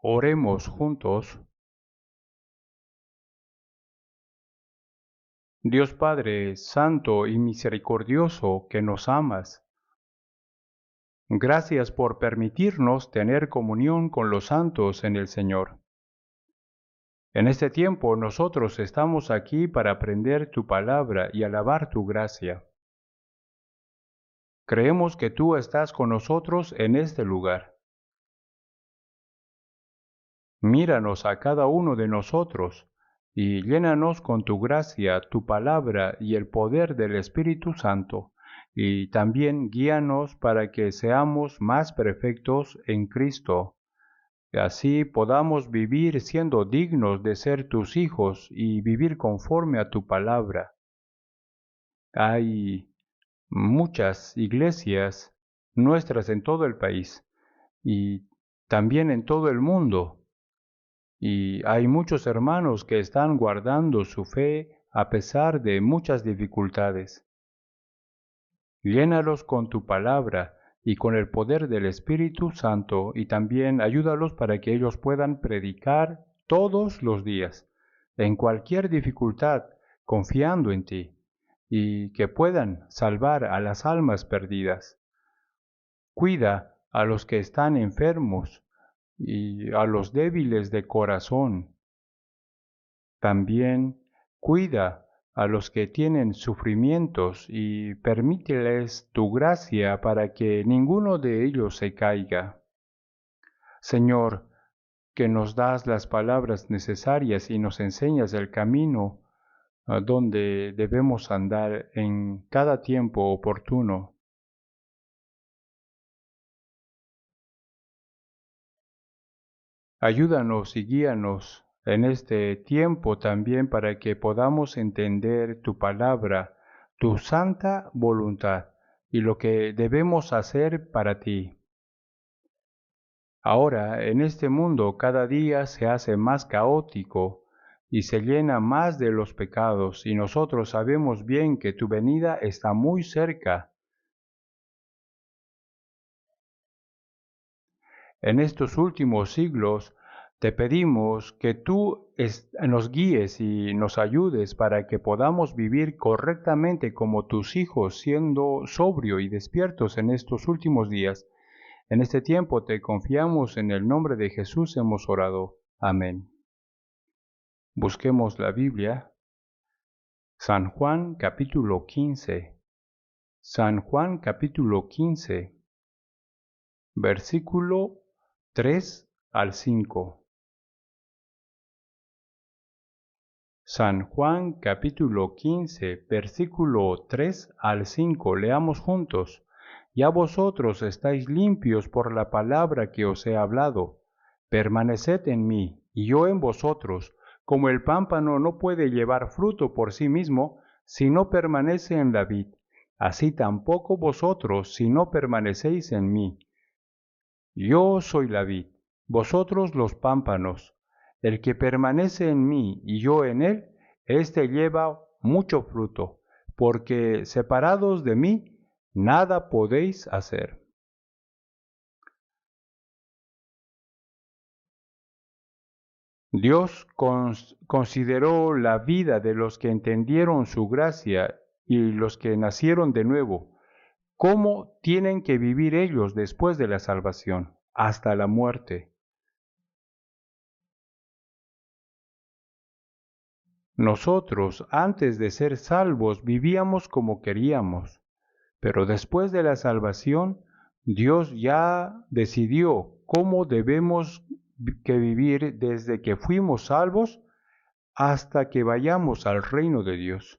Oremos juntos. Dios Padre, Santo y Misericordioso, que nos amas, gracias por permitirnos tener comunión con los santos en el Señor. En este tiempo nosotros estamos aquí para aprender tu palabra y alabar tu gracia. Creemos que tú estás con nosotros en este lugar. Míranos a cada uno de nosotros y llénanos con tu gracia, tu palabra y el poder del Espíritu Santo, y también guíanos para que seamos más perfectos en Cristo, y así podamos vivir siendo dignos de ser tus hijos y vivir conforme a tu palabra. Hay muchas iglesias nuestras en todo el país y también en todo el mundo. Y hay muchos hermanos que están guardando su fe a pesar de muchas dificultades. Llénalos con tu palabra y con el poder del Espíritu Santo y también ayúdalos para que ellos puedan predicar todos los días, en cualquier dificultad, confiando en ti, y que puedan salvar a las almas perdidas. Cuida a los que están enfermos y a los débiles de corazón. También cuida a los que tienen sufrimientos y permíteles tu gracia para que ninguno de ellos se caiga. Señor, que nos das las palabras necesarias y nos enseñas el camino a donde debemos andar en cada tiempo oportuno. Ayúdanos y guíanos en este tiempo también para que podamos entender tu palabra, tu santa voluntad y lo que debemos hacer para ti. Ahora, en este mundo cada día se hace más caótico y se llena más de los pecados, y nosotros sabemos bien que tu venida está muy cerca. En estos últimos siglos te pedimos que tú nos guíes y nos ayudes para que podamos vivir correctamente como tus hijos, siendo sobrio y despiertos en estos últimos días. En este tiempo te confiamos, en el nombre de Jesús hemos orado. Amén. Busquemos la Biblia. San Juan capítulo 15. San Juan capítulo 15, versículo 3 al 5. San Juan capítulo 15, versículo 3 al 5. Leamos juntos. Ya vosotros estáis limpios por la palabra que os he hablado. Permaneced en mí, y yo en vosotros. Como el pámpano no puede llevar fruto por sí mismo, si no permanece en la vid, así tampoco vosotros si no permanecéis en mí. Yo soy la vid, vosotros los pámpanos. El que permanece en mí y yo en él, éste lleva mucho fruto, porque separados de mí, nada podéis hacer. Dios consideró la vida de los que entendieron su gracia y los que nacieron de nuevo, cómo tienen que vivir ellos después de la salvación, hasta la muerte. Nosotros, antes de ser salvos, vivíamos como queríamos, pero después de la salvación, Dios ya decidió cómo debemos que vivir desde que fuimos salvos hasta que vayamos al reino de Dios.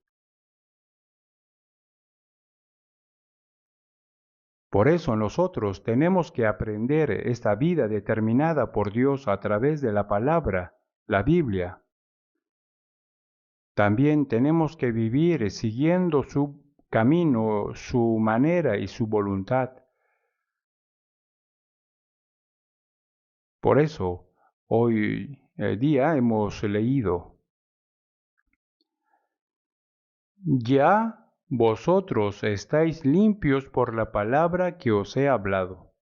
Por eso nosotros tenemos que aprender esta vida determinada por Dios a través de la palabra, la Biblia. También tenemos que vivir siguiendo su camino, su manera y su voluntad. Por eso, hoy día hemos leído, ya vosotros estáis limpios por la palabra que os he hablado.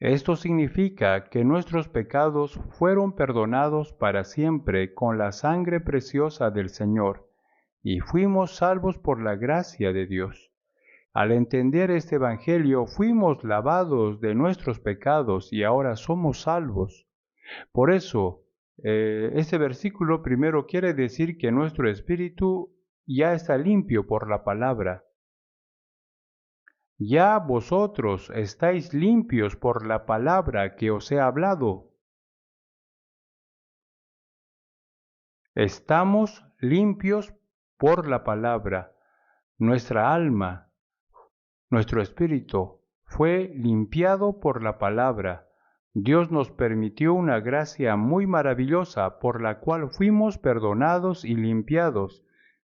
Esto significa que nuestros pecados fueron perdonados para siempre con la sangre preciosa del Señor y fuimos salvos por la gracia de Dios. Al entender este Evangelio, fuimos lavados de nuestros pecados y ahora somos salvos. Por eso, este versículo primero quiere decir que nuestro espíritu ya está limpio por la palabra. Ya vosotros estáis limpios por la palabra que os he hablado. Estamos limpios por la palabra. Nuestra alma, nuestro espíritu fue limpiado por la palabra. Dios nos permitió una gracia muy maravillosa por la cual fuimos perdonados y limpiados,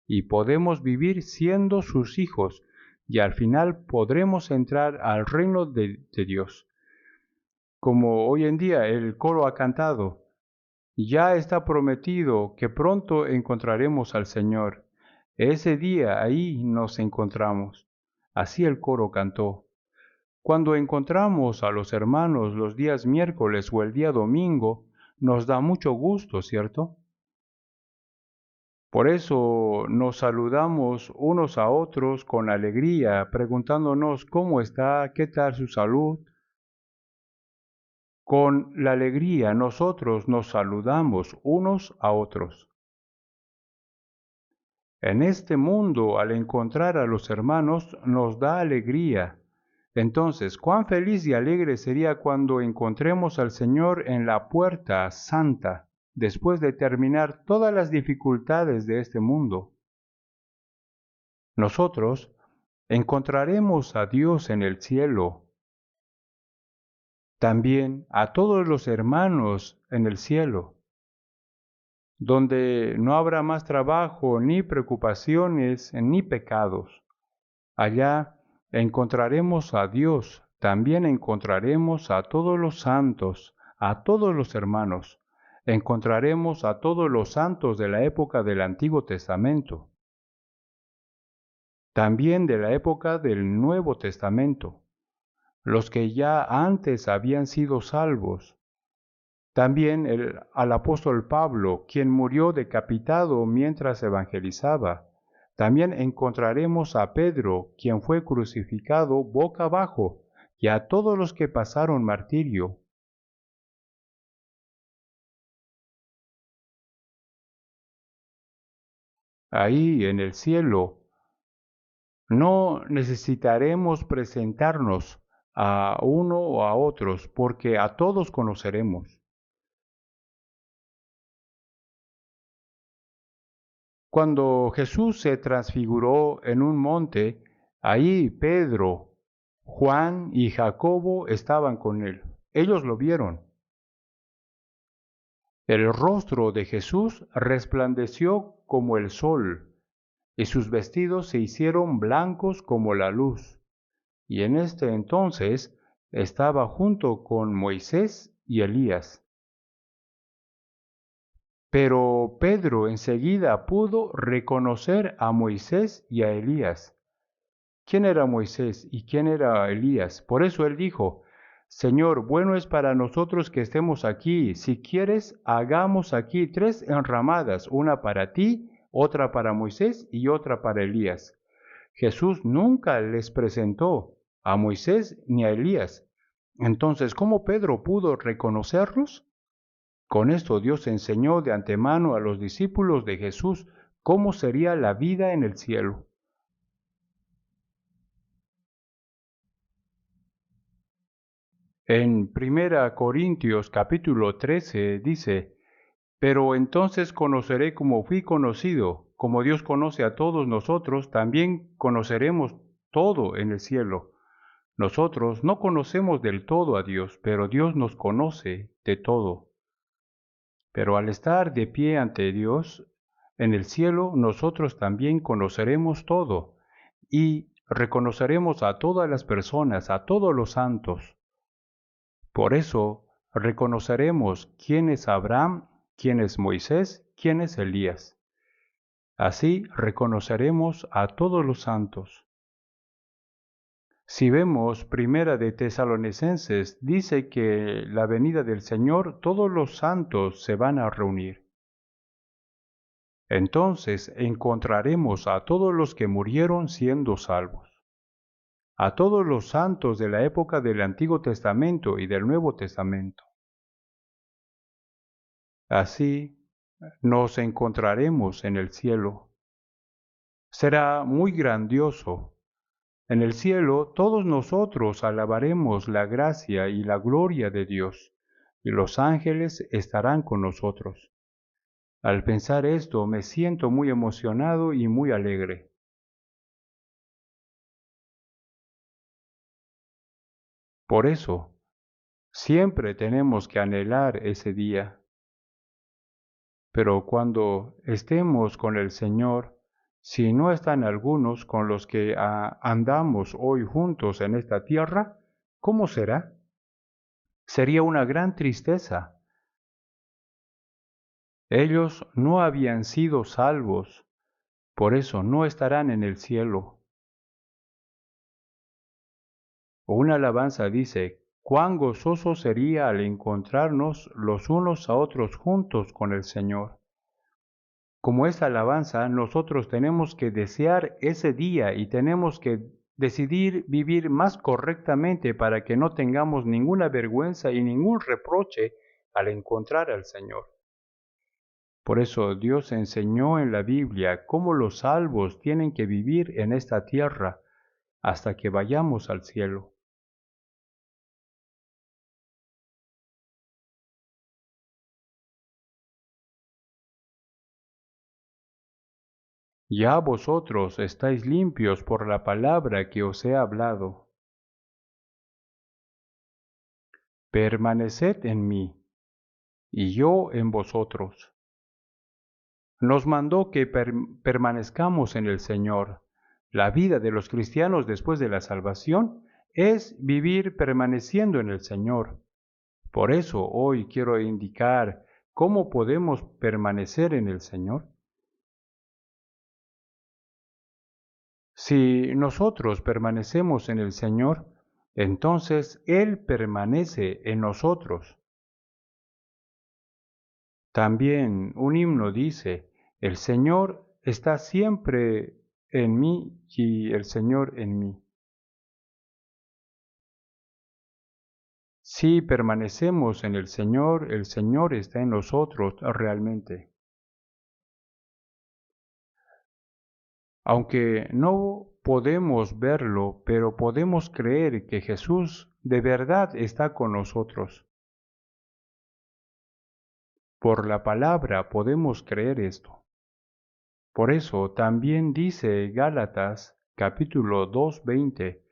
y podemos vivir siendo sus hijos, y al final podremos entrar al reino de Dios. Como hoy en día el coro ha cantado, ya está prometido que pronto encontraremos al Señor. Ese día ahí nos encontramos. Así el coro cantó. Cuando encontramos a los hermanos los días miércoles o el día domingo, nos da mucho gusto, ¿cierto? Por eso nos saludamos unos a otros con alegría, preguntándonos cómo está, qué tal su salud. Con la alegría nosotros nos saludamos unos a otros. En este mundo, al encontrar a los hermanos, nos da alegría. Entonces, cuán feliz y alegre sería cuando encontremos al Señor en la puerta santa, después de terminar todas las dificultades de este mundo. Nosotros encontraremos a Dios en el cielo, también a todos los hermanos en el cielo, donde no habrá más trabajo, ni preocupaciones, ni pecados. Allá encontraremos a Dios, también encontraremos a todos los santos, a todos los hermanos. Encontraremos a todos los santos de la época del Antiguo Testamento, también de la época del Nuevo Testamento, los que ya antes habían sido salvos. También al apóstol Pablo, quien murió decapitado mientras evangelizaba. También encontraremos a Pedro, quien fue crucificado boca abajo, y a todos los que pasaron martirio. Ahí en el cielo no necesitaremos presentarnos a uno o a otros, porque a todos conoceremos. Cuando Jesús se transfiguró en un monte, ahí Pedro, Juan y Jacobo estaban con él. Ellos lo vieron. El rostro de Jesús resplandeció como el sol, y sus vestidos se hicieron blancos como la luz. Y en este entonces estaba junto con Moisés y Elías. Pero Pedro enseguida pudo reconocer a Moisés y a Elías. ¿Quién era Moisés y quién era Elías? Por eso él dijo, Señor, bueno es para nosotros que estemos aquí. Si quieres, hagamos aquí 3 enramadas, una para ti, otra para Moisés y otra para Elías. Jesús nunca les presentó a Moisés ni a Elías. Entonces, ¿cómo Pedro pudo reconocerlos? Con esto Dios enseñó de antemano a los discípulos de Jesús cómo sería la vida en el cielo. En 1 Corintios capítulo 13 dice, pero entonces conoceré como fui conocido, como Dios conoce a todos nosotros, también conoceremos todo en el cielo. Nosotros no conocemos del todo a Dios, pero Dios nos conoce de todo. Pero al estar de pie ante Dios en el cielo, nosotros también conoceremos todo y reconoceremos a todas las personas, a todos los santos. Por eso reconoceremos quién es Abraham, quién es Moisés, quién es Elías. Así reconoceremos a todos los santos. Si vemos Primera de Tesalonicenses, dice que la venida del Señor, todos los santos se van a reunir. Entonces encontraremos a todos los que murieron siendo salvos, a todos los santos de la época del Antiguo Testamento y del Nuevo Testamento. Así nos encontraremos en el cielo. Será muy grandioso. En el cielo todos nosotros alabaremos la gracia y la gloria de Dios, y los ángeles estarán con nosotros. Al pensar esto me siento muy emocionado y muy alegre. Por eso, siempre tenemos que anhelar ese día. Pero cuando estemos con el Señor, si no están algunos con los que andamos hoy juntos en esta tierra, ¿cómo será? Sería una gran tristeza. Ellos no habían sido salvos, por eso no estarán en el cielo. Una alabanza dice, cuán gozoso sería al encontrarnos los unos a otros juntos con el Señor. Como esta alabanza, nosotros tenemos que desear ese día y tenemos que decidir vivir más correctamente para que no tengamos ninguna vergüenza y ningún reproche al encontrar al Señor. Por eso Dios enseñó en la Biblia cómo los salvos tienen que vivir en esta tierra hasta que vayamos al cielo. Ya vosotros estáis limpios por la palabra que os he hablado. Permaneced en mí, y yo en vosotros. Nos mandó que permanezcamos en el Señor. La vida de los cristianos después de la salvación es vivir permaneciendo en el Señor. Por eso hoy quiero indicar cómo podemos permanecer en el Señor. Si nosotros permanecemos en el Señor, entonces Él permanece en nosotros. También un himno dice, el Señor está siempre en mí y el Señor en mí. Si permanecemos en el Señor está en nosotros realmente. Aunque no podemos verlo, pero podemos creer que Jesús de verdad está con nosotros. Por la palabra podemos creer esto. Por eso también dice Gálatas capítulo 2:20,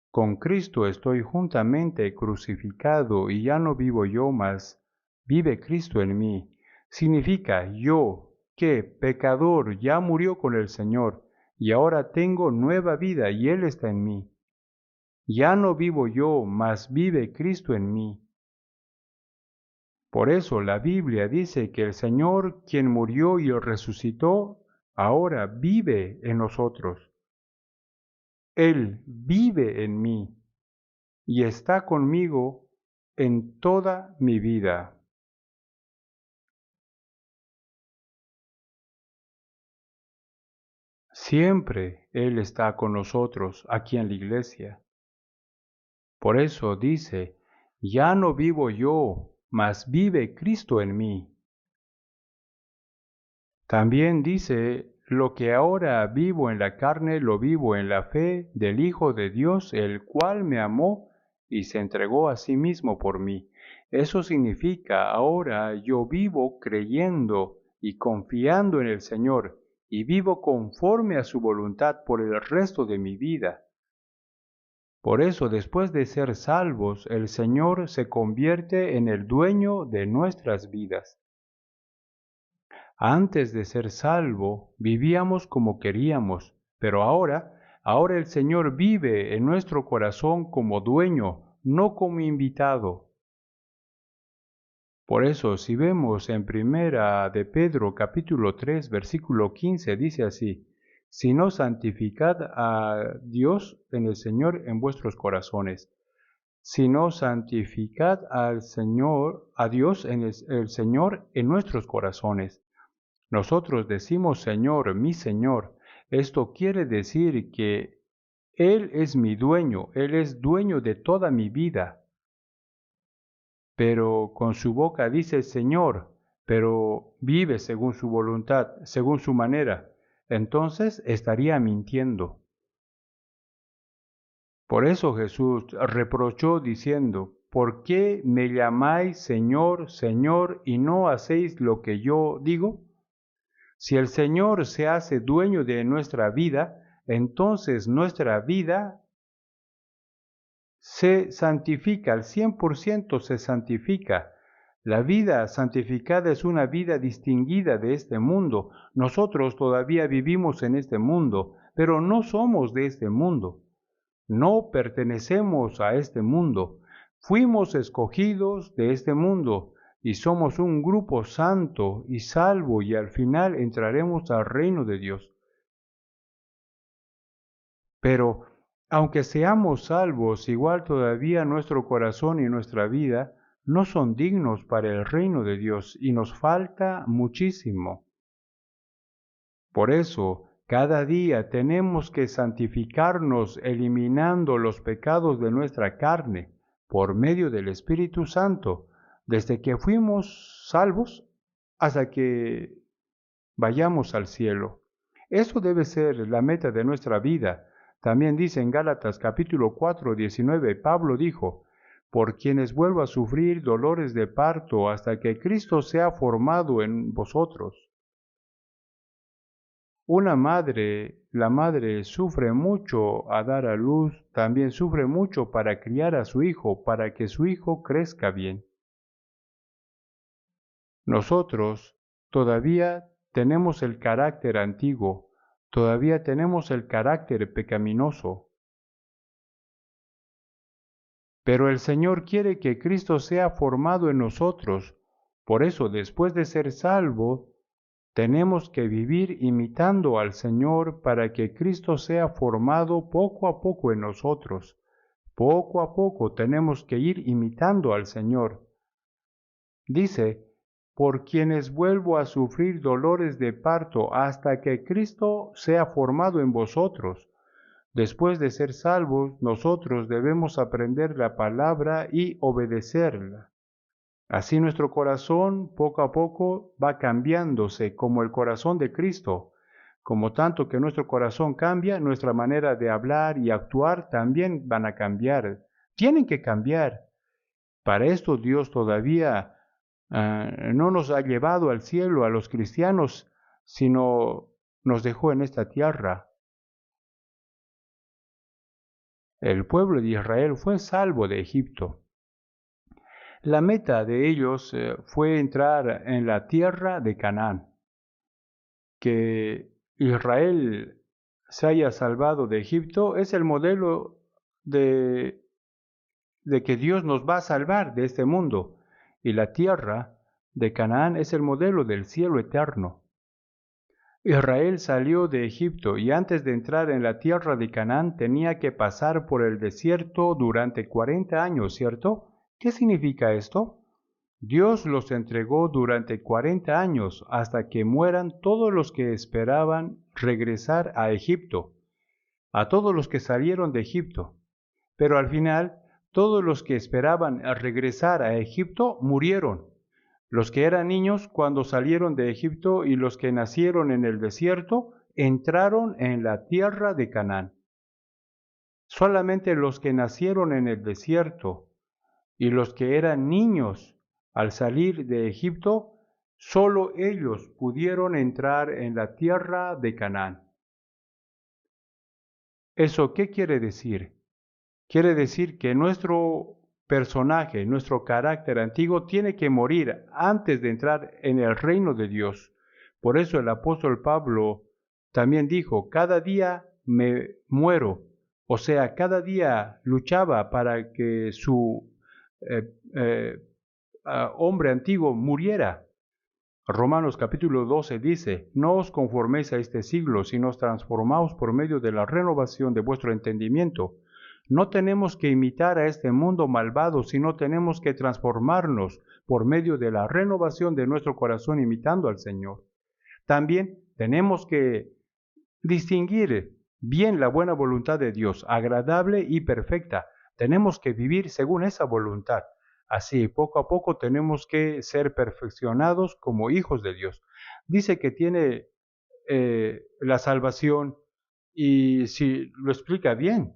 con Cristo estoy juntamente crucificado y ya no vivo yo más, vive Cristo en mí. Significa yo, que pecador ya murió con el Señor y ahora tengo nueva vida y Él está en mí. Ya no vivo yo, mas vive Cristo en mí. Por eso la Biblia dice que el Señor, quien murió y resucitó, ahora vive en nosotros. Él vive en mí y está conmigo en toda mi vida. Siempre Él está con nosotros aquí en la iglesia. Por eso dice, ya no vivo yo, mas vive Cristo en mí. También dice, lo que ahora vivo en la carne, lo vivo en la fe del Hijo de Dios, el cual me amó y se entregó a sí mismo por mí. Eso significa, ahora yo vivo creyendo y confiando en el Señor, y vivo conforme a su voluntad por el resto de mi vida. Por eso, después de ser salvos, el Señor se convierte en el dueño de nuestras vidas. Antes de ser salvo, vivíamos como queríamos, pero ahora el Señor vive en nuestro corazón como dueño, no como invitado. Por eso, si vemos en Primera de Pedro capítulo 3, versículo 15, dice así, sino santificad a Dios en el Señor en vuestros corazones. Sino santificad al Señor, a Dios en el Señor en nuestros corazones. Nosotros decimos Señor, mi Señor. Esto quiere decir que Él es mi dueño, Él es dueño de toda mi vida. Pero con su boca dice Señor, pero vive según su voluntad, según su manera. Entonces estaría mintiendo. Por eso Jesús reprochó diciendo, ¿por qué me llamáis Señor, Señor, y no hacéis lo que yo digo? Si el Señor se hace dueño de nuestra vida, entonces nuestra vida se santifica, al 100% se santifica. La vida santificada es una vida distinguida de este mundo. Nosotros todavía vivimos en este mundo, pero no somos de este mundo. No pertenecemos a este mundo. Fuimos escogidos de este mundo y somos un grupo santo y salvo y al final entraremos al reino de Dios. Pero aunque seamos salvos, igual todavía nuestro corazón y nuestra vida no son dignos para el reino de Dios y nos falta muchísimo. Por eso, cada día tenemos que santificarnos eliminando los pecados de nuestra carne por medio del Espíritu Santo, desde que fuimos salvos hasta que vayamos al cielo. Eso debe ser la meta de nuestra vida. También dice en Gálatas capítulo 4, 19, Pablo dijo, por quienes vuelvo a sufrir dolores de parto hasta que Cristo sea formado en vosotros. Una madre, la madre sufre mucho a dar a luz, también sufre mucho para criar a su hijo, para que su hijo crezca bien. Nosotros todavía tenemos el carácter antiguo, todavía tenemos el carácter pecaminoso. Pero el Señor quiere que Cristo sea formado en nosotros. Por eso, después de ser salvos, tenemos que vivir imitando al Señor para que Cristo sea formado poco a poco en nosotros. Poco a poco tenemos que ir imitando al Señor. Dice, por quienes vuelvo a sufrir dolores de parto hasta que Cristo sea formado en vosotros. Después de ser salvos, nosotros debemos aprender la palabra y obedecerla. Así nuestro corazón poco a poco va cambiándose como el corazón de Cristo. Como tanto que nuestro corazón cambia, nuestra manera de hablar y actuar también van a cambiar. Tienen que cambiar. Para esto Dios todavía no nos ha llevado al cielo a los cristianos, sino nos dejó en esta tierra. El pueblo de Israel fue salvo de Egipto. La meta de ellos fue entrar en la tierra de Canaán. Que Israel se haya salvado de Egipto es el modelo de que Dios nos va a salvar de este mundo. Y la tierra de Canaán es el modelo del cielo eterno. Israel salió de Egipto y antes de entrar en la tierra de Canaán tenía que pasar por el desierto durante 40 años, ¿cierto? ¿Qué significa esto? Dios los entregó durante 40 años hasta que mueran todos los que esperaban regresar a Egipto, a todos los que salieron de Egipto. Pero al final, todos los que esperaban regresar a Egipto murieron. Los que eran niños cuando salieron de Egipto y los que nacieron en el desierto entraron en la tierra de Canaán. Solamente los que nacieron en el desierto y los que eran niños al salir de Egipto, solo ellos pudieron entrar en la tierra de Canaán. ¿Eso qué quiere decir? Quiere decir que nuestro personaje, nuestro carácter antiguo tiene que morir antes de entrar en el reino de Dios. Por eso el apóstol Pablo también dijo, cada día me muero. O sea, cada día luchaba para que su hombre antiguo muriera. Romanos capítulo 12 dice, no os conforméis a este siglo, sino transformaos por medio de la renovación de vuestro entendimiento. No tenemos que imitar a este mundo malvado, sino tenemos que transformarnos por medio de la renovación de nuestro corazón imitando al Señor. También tenemos que distinguir bien la buena voluntad de Dios, agradable y perfecta. Tenemos que vivir según esa voluntad. Así, poco a poco tenemos que ser perfeccionados como hijos de Dios. Dice que tiene la salvación y si lo explica bien,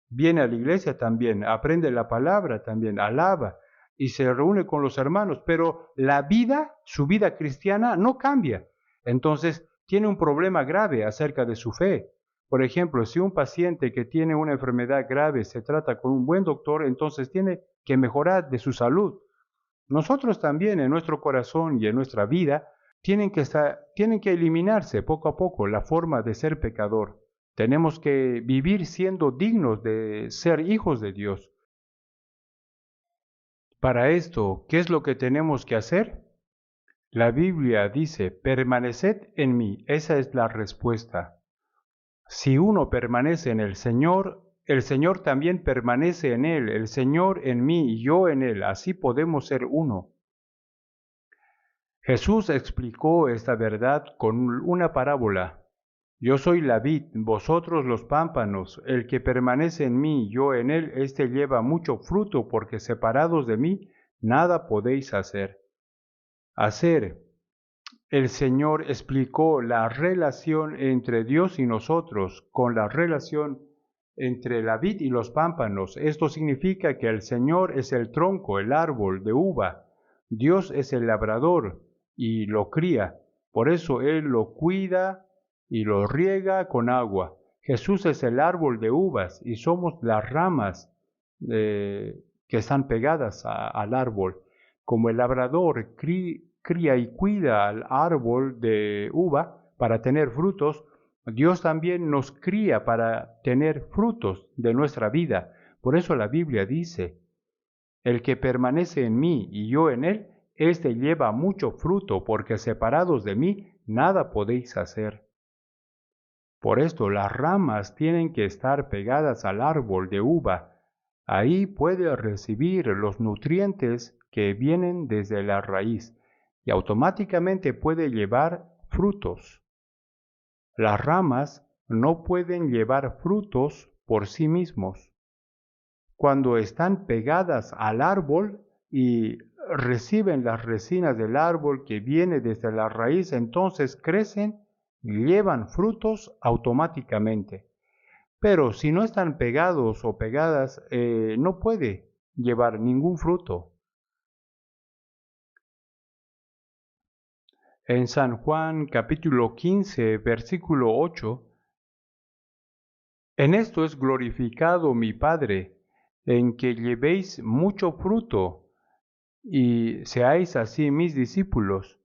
viene a la iglesia también, aprende la palabra también, alaba y se reúne con los hermanos, pero la vida, su vida cristiana no cambia. Entonces, tiene un problema grave acerca de su fe. Por ejemplo, si un paciente que tiene una enfermedad grave se trata con un buen doctor, entonces tiene que mejorar de su salud. Nosotros también en nuestro corazón y en nuestra vida tienen que eliminarse poco a poco la forma de ser pecador. Tenemos que vivir siendo dignos de ser hijos de Dios. Para esto, ¿qué es lo que tenemos que hacer? La Biblia dice, permaneced en mí. Esa es la respuesta. Si uno permanece en el Señor también permanece en él, el Señor en mí y yo en él. Así podemos ser uno. Jesús explicó esta verdad con una parábola. Yo soy la vid, vosotros los pámpanos. El que permanece en mí, yo en él, éste lleva mucho fruto, porque separados de mí, nada podéis hacer. El Señor explicó la relación entre Dios y nosotros con la relación entre la vid y los pámpanos. Esto significa que el Señor es el tronco, el árbol de uva. Dios es el labrador y lo cría. Por eso Él lo cuida y lo riega con agua. Jesús es el árbol de uvas y somos las ramas que están pegadas al árbol. Como el labrador cría y cuida al árbol de uva para tener frutos, Dios también nos cría para tener frutos de nuestra vida. Por eso la Biblia dice, el que permanece en mí y yo en él, éste lleva mucho fruto, porque separados de mí nada podéis hacer. Por esto las ramas tienen que estar pegadas al árbol de uva. Ahí puede recibir los nutrientes que vienen desde la raíz y automáticamente puede llevar frutos. Las ramas no pueden llevar frutos por sí mismos. Cuando están pegadas al árbol y reciben las resinas del árbol que viene desde la raíz, entonces crecen y llevan frutos automáticamente. Pero si no están pegados o pegadas, no puede llevar ningún fruto. En San Juan capítulo 15, versículo 8, en esto es glorificado mi Padre, en que llevéis mucho fruto y seáis así mis discípulos.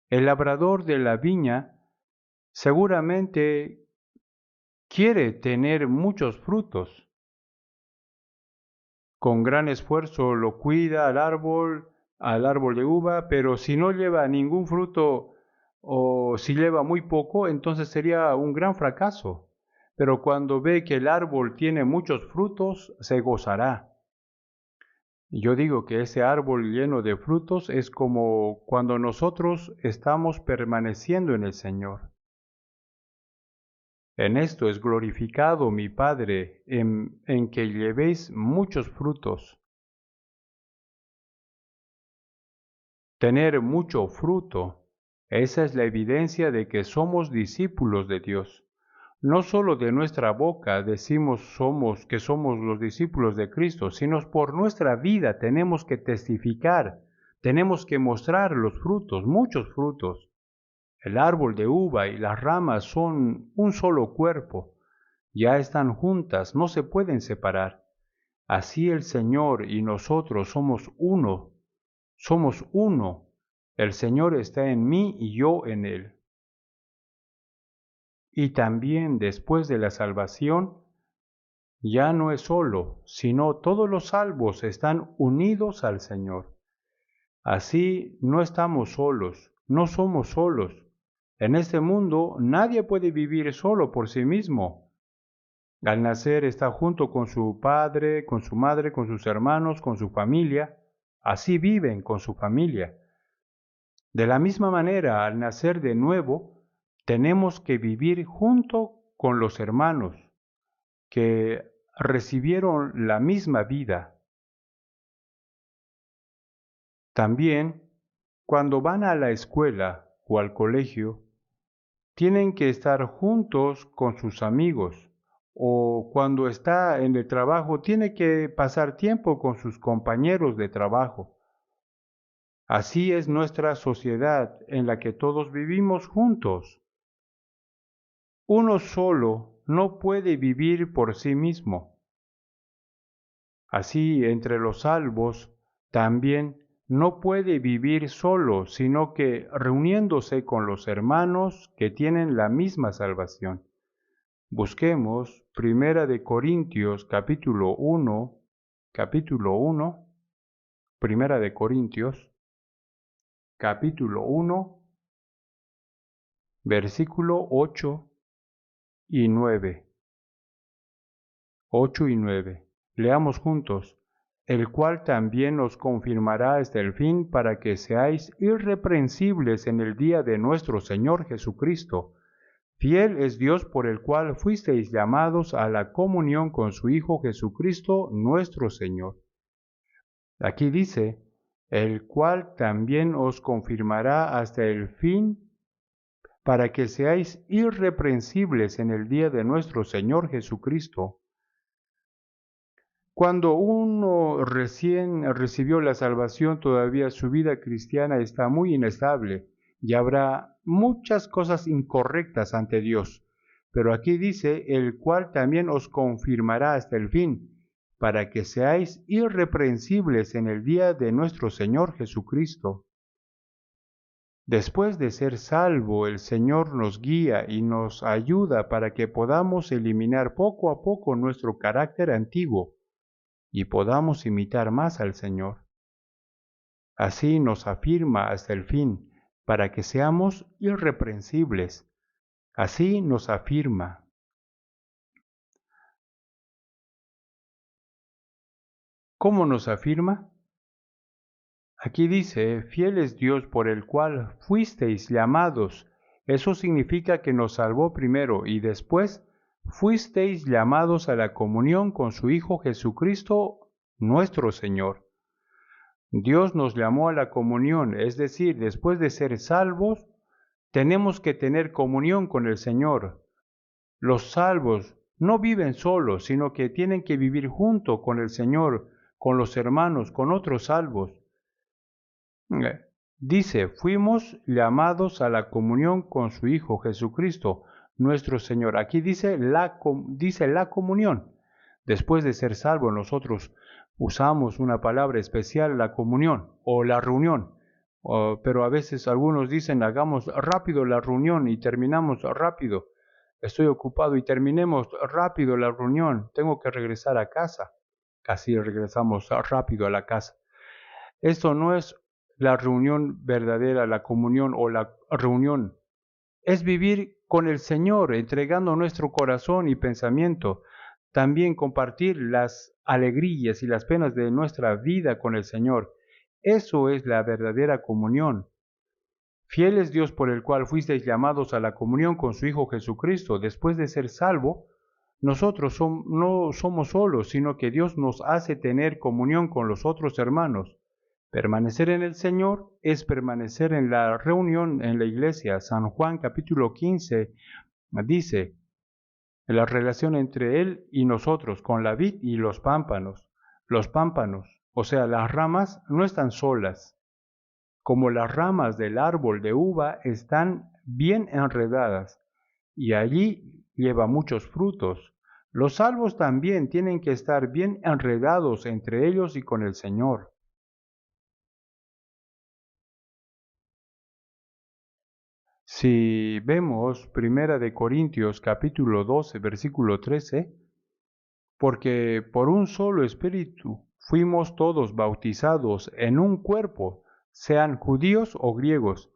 El labrador de la viña seguramente quiere tener muchos frutos. Con gran esfuerzo lo cuida al árbol de uva, pero si no lleva ningún fruto o si lleva muy poco, entonces sería un gran fracaso. Pero cuando ve que el árbol tiene muchos frutos, se gozará. Y yo digo que ese árbol lleno de frutos es como cuando nosotros estamos permaneciendo en el Señor. En esto es glorificado mi Padre, en que llevéis muchos frutos. Tener mucho fruto, esa es la evidencia de que somos discípulos de Dios. No solo de nuestra boca decimos que somos los discípulos de Cristo, sino por nuestra vida tenemos que testificar, tenemos que mostrar los frutos, muchos frutos. El árbol de uva y las ramas son un solo cuerpo, ya están juntas, no se pueden separar. Así el Señor y nosotros somos uno, somos uno. El Señor está en mí y yo en Él. Y también después de la salvación, ya no es solo, sino todos los salvos están unidos al Señor. Así no estamos solos. no somos solos. En este mundo nadie puede vivir solo por sí mismo. Al nacer está junto con su padre, con su madre, con sus hermanos, con su familia. Así viven con su familia. De la misma manera, al nacer de nuevo, tenemos que vivir junto con los hermanos que recibieron la misma vida. También, cuando van a la escuela o al colegio, tienen que estar juntos con sus amigos, o cuando está en el trabajo, tiene que pasar tiempo con sus compañeros de trabajo. Así es nuestra sociedad en la que todos vivimos juntos. Uno solo no puede vivir por sí mismo. Así, entre los salvos, también no puede vivir solo, sino que reuniéndose con los hermanos que tienen la misma salvación. Busquemos Primera de Corintios capítulo 1, Primera de Corintios, capítulo 1, versículo 8 y 9. 8 y 9. Leamos juntos. El cual también os confirmará hasta el fin para que seáis irreprensibles en el día de nuestro Señor Jesucristo. Fiel es Dios por el cual fuisteis llamados a la comunión con su Hijo Jesucristo nuestro Señor. Aquí dice, el cual también os confirmará hasta el fin para que seáis irreprensibles en el día de nuestro Señor Jesucristo. Cuando uno recién recibió la salvación, todavía su vida cristiana está muy inestable y habrá muchas cosas incorrectas ante Dios. Pero aquí dice, el cual también os confirmará hasta el fin, para que seáis irreprensibles en el día de nuestro Señor Jesucristo. Después de ser salvo, el Señor nos guía y nos ayuda para que podamos eliminar poco a poco nuestro carácter antiguo y podamos imitar más al Señor. Así nos afirma hasta el fin, para que seamos irreprensibles. Así nos afirma. ¿Cómo nos afirma? Aquí dice, fiel es Dios por el cual fuisteis llamados. Eso significa que nos salvó primero y después fuisteis llamados a la comunión con su Hijo Jesucristo, nuestro Señor. Dios nos llamó a la comunión, es decir, después de ser salvos, tenemos que tener comunión con el Señor. Los salvos no viven solos, sino que tienen que vivir junto con el Señor, con los hermanos, con otros salvos. Dice, fuimos llamados a la comunión con su Hijo Jesucristo, nuestro Señor. Aquí dice la comunión. Después de ser salvos, nosotros usamos una palabra especial, la comunión o la reunión. Pero a veces algunos dicen, hagamos rápido la reunión y terminamos rápido. Estoy ocupado y terminemos rápido la reunión. Tengo que regresar a casa. Casi regresamos rápido a la casa. Esto no es la reunión verdadera, la comunión o la reunión. Es vivir con el Señor, entregando nuestro corazón y pensamiento. También compartir las alegrías y las penas de nuestra vida con el Señor. Eso es la verdadera comunión. Fiel es Dios por el cual fuisteis llamados a la comunión con su Hijo Jesucristo. Después de ser salvo, nosotros no somos solos, sino que Dios nos hace tener comunión con los otros hermanos. Permanecer en el Señor es permanecer en la reunión en la iglesia. San Juan capítulo 15 dice, la relación entre Él y nosotros, con la vid y los pámpanos. Los pámpanos, o sea, las ramas, no están solas. Como las ramas del árbol de uva están bien enredadas, y allí lleva muchos frutos. Los salvos también tienen que estar bien enredados entre ellos y con el Señor. Si vemos Primera de Corintios capítulo 12, versículo 13, porque por un solo espíritu fuimos todos bautizados en un cuerpo, sean judíos o griegos,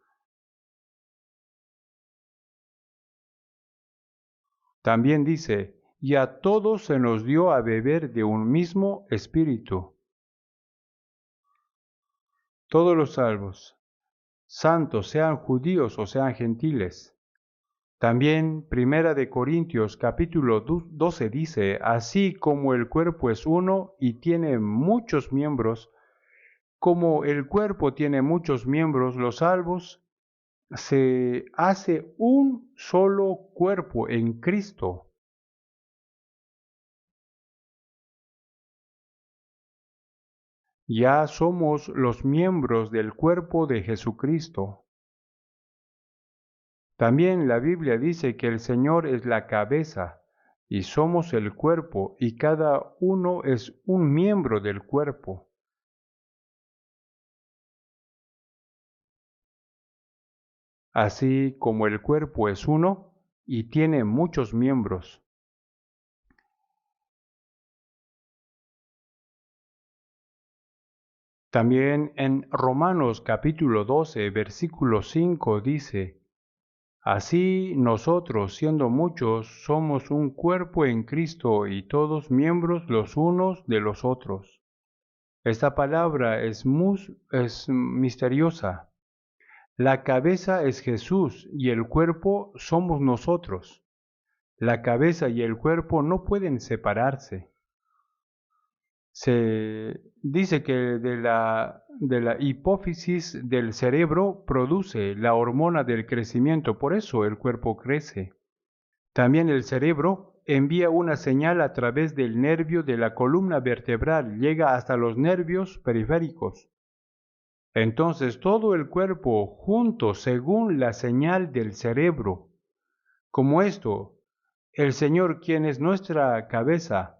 También dice, y a todos se nos dio a beber de un mismo espíritu. Todos los salvos, santos, sean judíos o sean gentiles. También Primera de Corintios capítulo 12 dice, así como el cuerpo es uno y tiene muchos miembros, como el cuerpo tiene muchos miembros, los salvos, se hace un solo cuerpo en Cristo. Ya somos los miembros del cuerpo de Jesucristo. También la Biblia dice que el Señor es la cabeza y somos el cuerpo y cada uno es un miembro del cuerpo. Así como el cuerpo es uno y tiene muchos miembros. También en Romanos capítulo 12, versículo 5 dice, así nosotros, siendo muchos, somos un cuerpo en Cristo y todos miembros los unos de los otros. Esta palabra es misteriosa. La cabeza es Jesús y el cuerpo somos nosotros. La cabeza y el cuerpo no pueden separarse. Se dice que de la hipófisis del cerebro produce la hormona del crecimiento, por eso el cuerpo crece. También el cerebro envía una señal a través del nervio de la columna vertebral, llega hasta los nervios periféricos. Entonces todo el cuerpo junto según la señal del cerebro. Como esto, el Señor, quien es nuestra cabeza,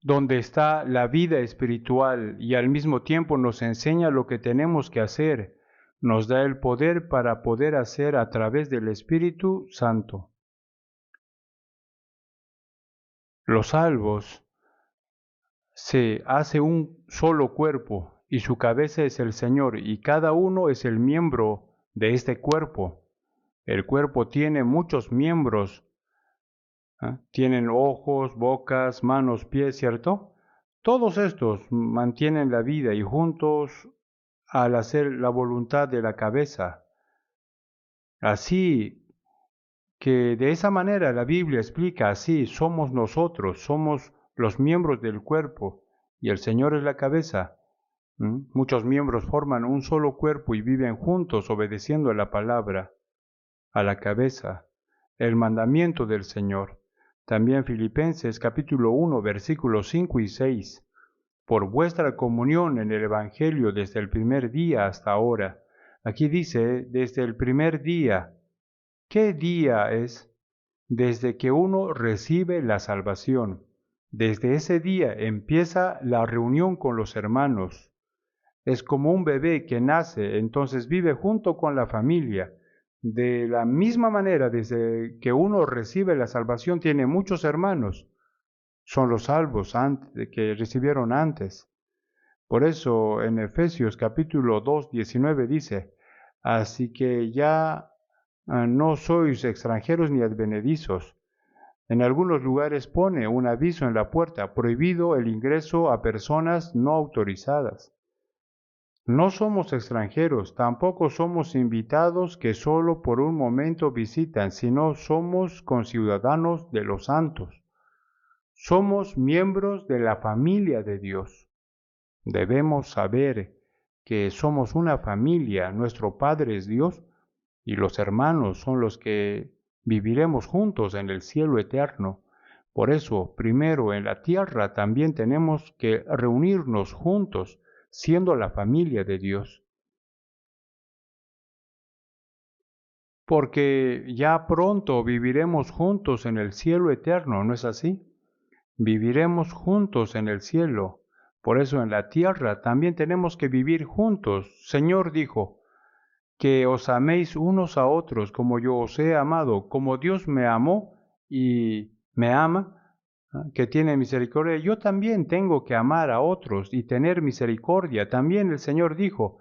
donde está la vida espiritual y al mismo tiempo nos enseña lo que tenemos que hacer, nos da el poder para poder hacer a través del Espíritu Santo. Los salvos se hace un solo cuerpo y su cabeza es el Señor y cada uno es el miembro de este cuerpo. El cuerpo tiene muchos miembros, tienen ojos, bocas, manos, pies, ¿cierto? Todos estos mantienen la vida y juntos al hacer la voluntad de la cabeza. Así que de esa manera la Biblia explica así, somos nosotros, somos los miembros del cuerpo y el Señor es la cabeza. Muchos miembros forman un solo cuerpo y viven juntos obedeciendo la palabra, a la cabeza, el mandamiento del Señor. También Filipenses capítulo 1 versículos 5 y 6. Por vuestra comunión en el Evangelio desde el primer día hasta ahora. Aquí dice, desde el primer día. ¿Qué día es? Desde que uno recibe la salvación. Desde ese día empieza la reunión con los hermanos. Es como un bebé que nace, entonces vive junto con la familia. De la misma manera, desde que uno recibe la salvación, tiene muchos hermanos. Son los salvos que recibieron antes. Por eso en Efesios capítulo 2, 19 dice, así que ya no sois extranjeros ni advenedizos. En algunos lugares pone un aviso en la puerta, prohibido el ingreso a personas no autorizadas. No somos extranjeros, tampoco somos invitados que solo por un momento visitan, sino somos conciudadanos de los santos. Somos miembros de la familia de Dios. Debemos saber que somos una familia, nuestro Padre es Dios y los hermanos son los que viviremos juntos en el cielo eterno. Por eso, primero en la tierra también tenemos que reunirnos juntos, siendo la familia de Dios. Porque ya pronto viviremos juntos en el cielo eterno, ¿no es así? Viviremos juntos en el cielo. Por eso en la tierra también tenemos que vivir juntos. Señor dijo, que os améis unos a otros como yo os he amado, como Dios me amó y me ama, que tiene misericordia, yo también tengo que amar a otros y tener misericordia. También el Señor dijo,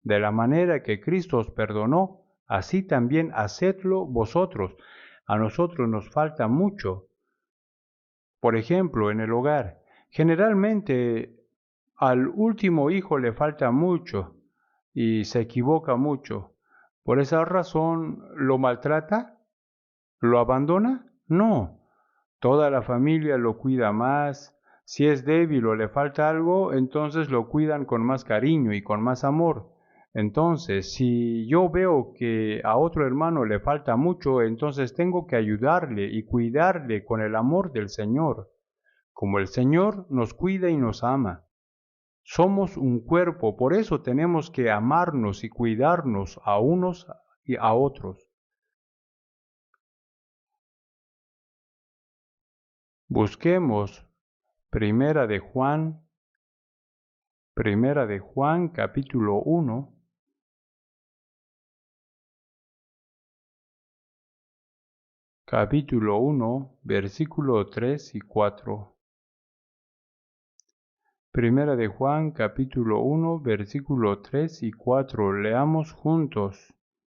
de la manera que Cristo os perdonó, así también hacedlo vosotros. A nosotros nos falta mucho Por ejemplo, en el hogar, generalmente al último hijo le falta mucho y se equivoca mucho. ¿Por esa razón lo maltrata? ¿Lo abandona? No. Toda la familia lo cuida más. Si es débil o le falta algo, entonces lo cuidan con más cariño y con más amor. Entonces, si yo veo que a otro hermano le falta mucho, entonces tengo que ayudarle y cuidarle con el amor del Señor, como el Señor nos cuida y nos ama. Somos un cuerpo, por eso tenemos que amarnos y cuidarnos a unos y a otros. Busquemos Primera de Juan capítulo 1, versículo 3 y 4. Primera de Juan capítulo 1, versículo 3 y 4. Leamos juntos.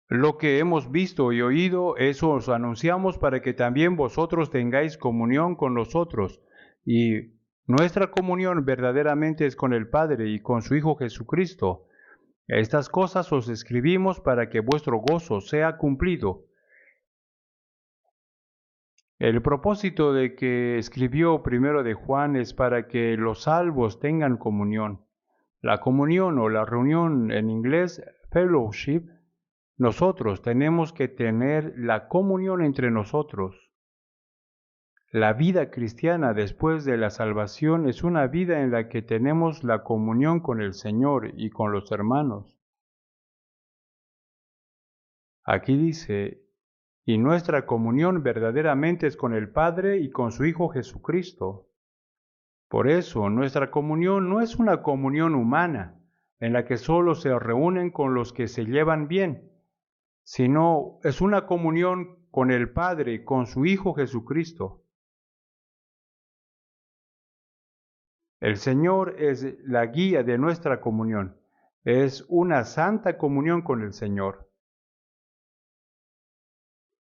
Lo que hemos visto y oído, eso os anunciamos para que también vosotros tengáis comunión con nosotros. Y nuestra comunión verdaderamente es con el Padre y con su Hijo Jesucristo. Estas cosas os escribimos para que vuestro gozo sea cumplido. El propósito de que escribió primero de Juan es para que los salvos tengan comunión. La comunión o la reunión en inglés, fellowship, nosotros tenemos que tener la comunión entre nosotros. La vida cristiana después de la salvación es una vida en la que tenemos la comunión con el Señor y con los hermanos. Aquí dice, y nuestra comunión verdaderamente es con el Padre y con su Hijo Jesucristo. Por eso, nuestra comunión no es una comunión humana, en la que solo se reúnen con los que se llevan bien, sino es una comunión con el Padre y con su Hijo Jesucristo. El Señor es la guía de nuestra comunión. Es una santa comunión con el Señor.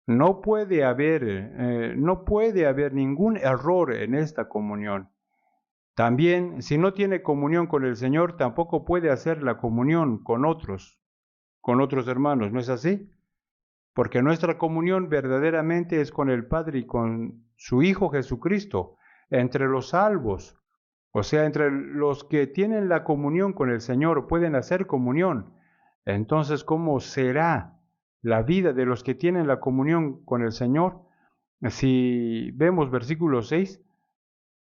No puede haber ningún error en esta comunión. También, si no tiene comunión con el Señor, tampoco puede hacer la comunión con otros hermanos, ¿no es así? Porque nuestra comunión verdaderamente es con el Padre y con su Hijo Jesucristo, entre los salvos. O sea, entre los que tienen la comunión con el Señor pueden hacer comunión. Entonces, ¿cómo será la vida de los que tienen la comunión con el Señor? Si vemos versículo 6,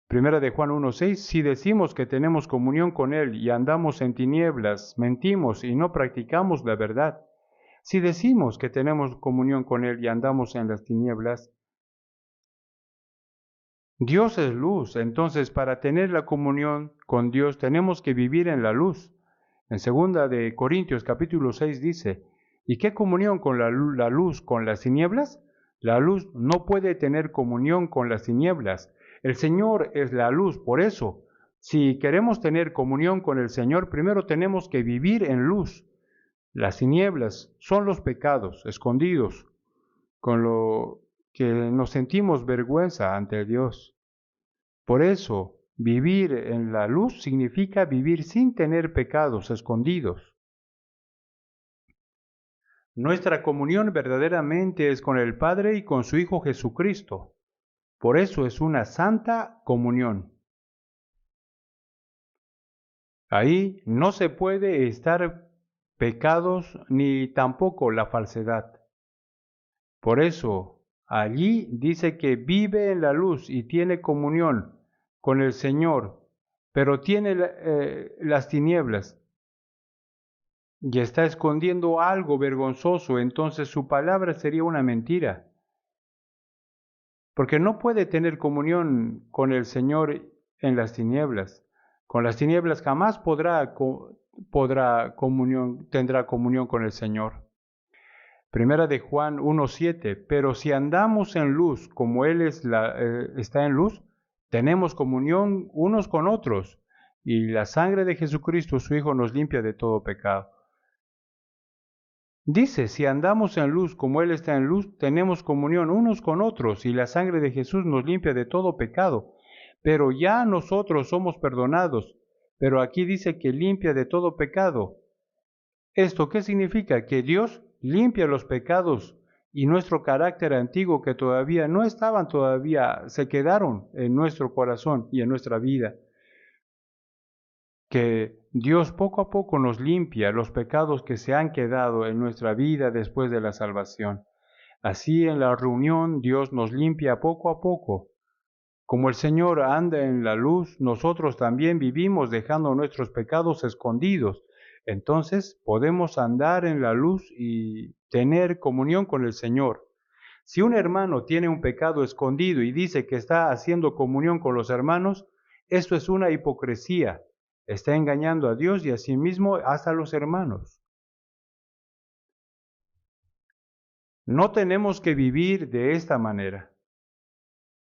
Primera de Juan 1:6, si decimos que tenemos comunión con Él y andamos en tinieblas, mentimos y no practicamos la verdad. Si decimos que tenemos comunión con Él y andamos en las tinieblas, Dios es luz, entonces para tener la comunión con Dios tenemos que vivir en la luz. En segunda de Corintios capítulo 6 dice, ¿y qué comunión con la luz con las tinieblas? La luz no puede tener comunión con las tinieblas. El Señor es la luz, por eso, si queremos tener comunión con el Señor, primero tenemos que vivir en luz. Las tinieblas son los pecados escondidos, con lo que nos sentimos vergüenza ante Dios. Por eso, vivir en la luz significa vivir sin tener pecados escondidos. Nuestra comunión verdaderamente es con el Padre y con su Hijo Jesucristo. Por eso es una santa comunión. Ahí no se puede estar pecados ni tampoco la falsedad. Por eso, allí dice que vive en la luz y tiene comunión con el Señor, pero tiene las tinieblas y está escondiendo algo vergonzoso, entonces su palabra sería una mentira. Porque no puede tener comunión con el Señor en las tinieblas. Con las tinieblas jamás tendrá comunión con el Señor. Primera de Juan 1:7, pero si andamos en luz como Él está en luz, tenemos comunión unos con otros, y la sangre de Jesucristo, su Hijo, nos limpia de todo pecado. Dice, si andamos en luz como Él está en luz, tenemos comunión unos con otros, y la sangre de Jesús nos limpia de todo pecado. pero ya nosotros somos perdonados. Pero aquí dice que limpia de todo pecado. ¿Esto qué significa? Que Dios limpia los pecados y nuestro carácter antiguo que todavía no estaban, todavía se quedaron en nuestro corazón y en nuestra vida. Que Dios poco a poco nos limpia los pecados que se han quedado en nuestra vida después de la salvación. Así en la reunión Dios nos limpia poco a poco. Como el Señor anda en la luz, nosotros también vivimos dejando nuestros pecados escondidos. Entonces podemos andar en la luz y tener comunión con el Señor. Si un hermano tiene un pecado escondido y dice que está haciendo comunión con los hermanos, esto es una hipocresía. Está engañando a Dios y a sí mismo hasta a los hermanos. No tenemos que vivir de esta manera.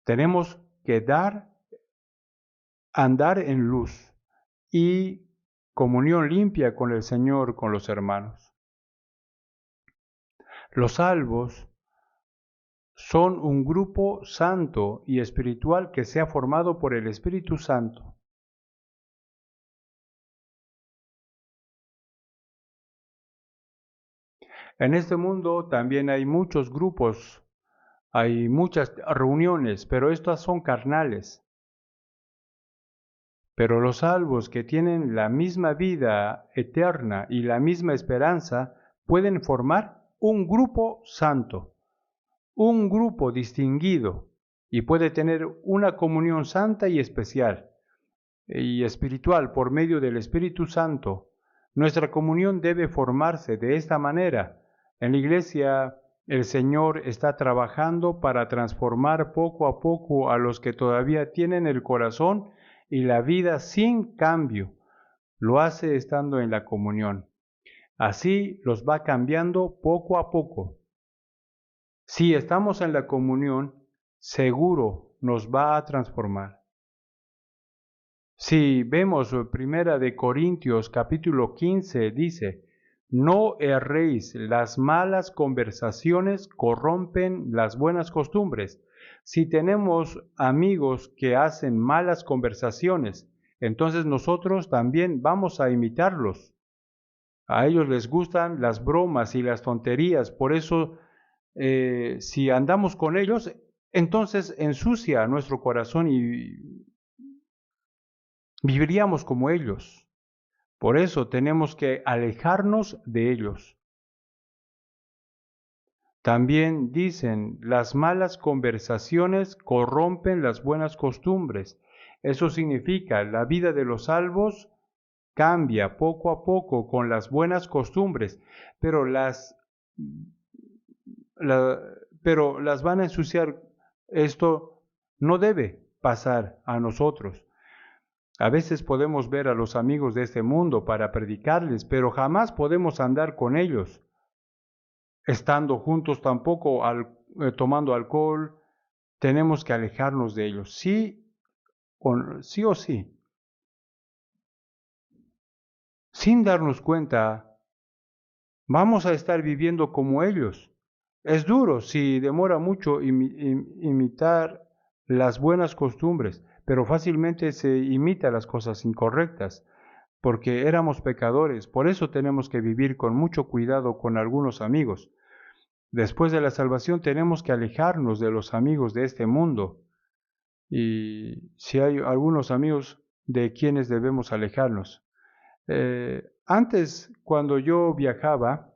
Tenemos que andar en luz y comunión limpia con el Señor, con los hermanos. Los salvos son un grupo santo y espiritual que se ha formado por el Espíritu Santo. En este mundo también hay muchos grupos, hay muchas reuniones, pero estas son carnales. Pero los salvos que tienen la misma vida eterna y la misma esperanza pueden formar un grupo santo, un grupo distinguido y puede tener una comunión santa y especial y espiritual por medio del Espíritu Santo. Nuestra comunión debe formarse de esta manera. En la iglesia el Señor está trabajando para transformar poco a poco a los que todavía tienen el corazón y la vida sin cambio. Lo hace estando en la comunión. Así los va cambiando poco a poco. Si estamos en la comunión, seguro nos va a transformar. Si vemos Primera de Corintios capítulo 15 dice, no erréis, las malas conversaciones corrompen las buenas costumbres. Si tenemos amigos que hacen malas conversaciones, entonces nosotros también vamos a imitarlos. A ellos les gustan las bromas y las tonterías, por eso si andamos con ellos, entonces ensucia nuestro corazón y viviríamos como ellos. Por eso tenemos que alejarnos de ellos. También dicen, las malas conversaciones corrompen las buenas costumbres. Eso significa, la vida de los salvos cambia poco a poco con las buenas costumbres, pero pero las van a ensuciar. Esto no debe pasar a nosotros. A veces podemos ver a los amigos de este mundo para predicarles, pero jamás podemos andar con ellos, estando juntos tampoco tomando alcohol. Tenemos que alejarnos de ellos, sí o sí. Sin darnos cuenta, vamos a estar viviendo como ellos. Es duro si demora mucho imitar las buenas costumbres, pero fácilmente se imita las cosas incorrectas, porque éramos pecadores. Por eso tenemos que vivir con mucho cuidado con algunos amigos. Después de la salvación tenemos que alejarnos de los amigos de este mundo. Y si hay algunos amigos de quienes debemos alejarnos. Antes, cuando yo viajaba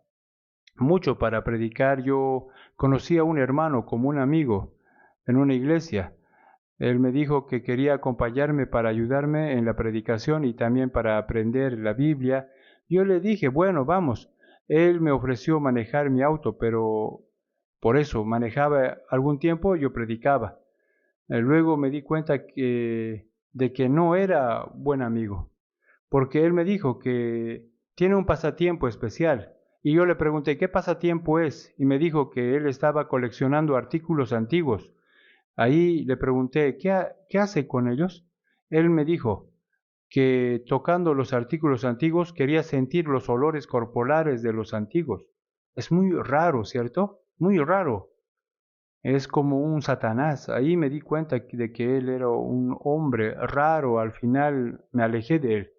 mucho para predicar, yo conocí a un hermano como un amigo en una iglesia. Él me dijo que quería acompañarme para ayudarme en la predicación y también para aprender la Biblia. Yo le dije, bueno, vamos. Él me ofreció manejar mi auto, pero por eso manejaba algún tiempo, yo predicaba. Luego me di cuenta de que no era buen amigo, porque él me dijo que tiene un pasatiempo especial. Y yo le pregunté, ¿qué pasatiempo es? Y me dijo que él estaba coleccionando artículos antiguos. Ahí le pregunté, ¿qué hace con ellos? Él me dijo que tocando los artículos antiguos quería sentir los olores corporales de los antiguos. Es muy raro, ¿cierto? Muy raro. Es como un Satanás. Ahí me di cuenta de que él era un hombre raro. Al final me alejé de él.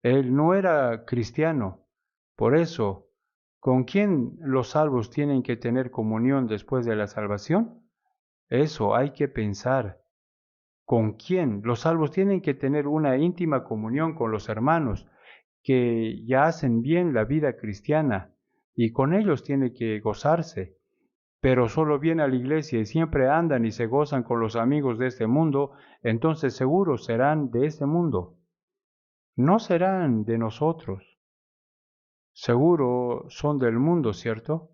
Él no era cristiano. Por eso, ¿con quién los salvos tienen que tener comunión después de la salvación? Eso hay que pensar. ¿Con quién? Los salvos tienen que tener una íntima comunión con los hermanos que ya hacen bien la vida cristiana y con ellos tiene que gozarse. Pero solo vienen a la iglesia y siempre andan y se gozan con los amigos de este mundo, entonces seguro serán de este mundo. No serán de nosotros. Seguro son del mundo, ¿cierto?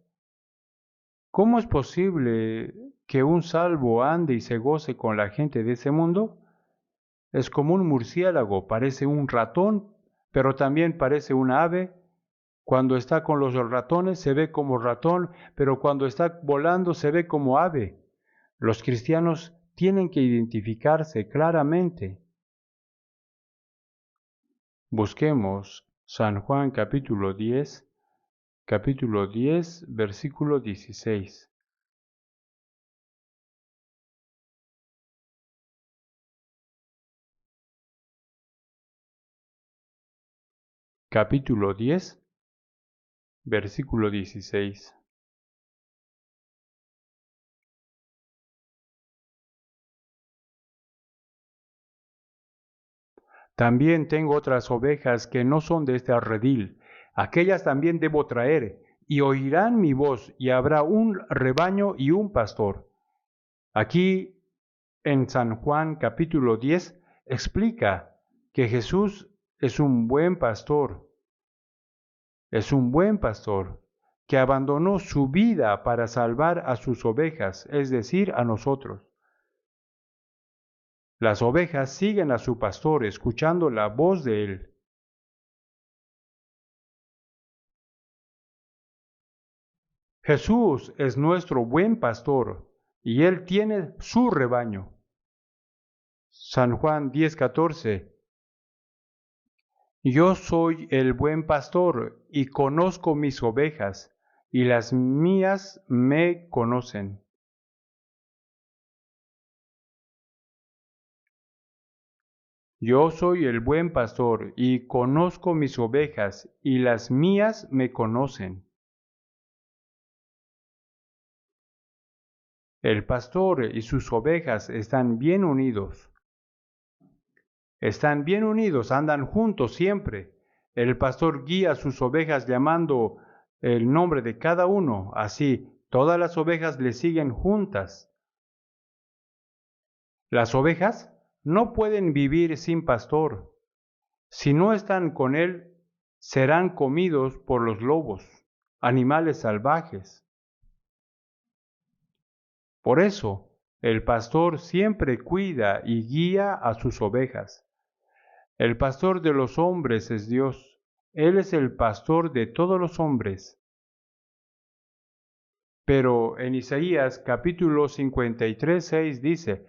¿Cómo es posible que un salvo ande y se goce con la gente de ese mundo? Es como un murciélago, parece un ratón, pero también parece un ave. Cuando está con los ratones se ve como ratón, pero cuando está volando se ve como ave. Los cristianos tienen que identificarse claramente. Busquemos San Juan capítulo 10, versículo 16. Capítulo 10, versículo 16. También tengo otras ovejas que no son de este redil. Aquellas también debo traer, y oirán mi voz, y habrá un rebaño y un pastor. Aquí en San Juan capítulo 10 explica que Jesús es un buen pastor que abandonó su vida para salvar a sus ovejas, es decir, a nosotros. Las ovejas siguen a su pastor escuchando la voz de él. Jesús es nuestro buen pastor y él tiene su rebaño. San Juan 10:14. Yo soy el buen pastor y conozco mis ovejas, y las mías me conocen. Yo soy el buen pastor y conozco mis ovejas, y las mías me conocen. El pastor y sus ovejas están bien unidos. Están bien unidos, andan juntos siempre. El pastor guía a sus ovejas llamando el nombre de cada uno, así todas las ovejas le siguen juntas. Las ovejas no pueden vivir sin pastor. Si no están con él, serán comidos por los lobos, animales salvajes. Por eso, el pastor siempre cuida y guía a sus ovejas. El pastor de los hombres es Dios. Él es el pastor de todos los hombres. Pero en Isaías capítulo 53:6 dice,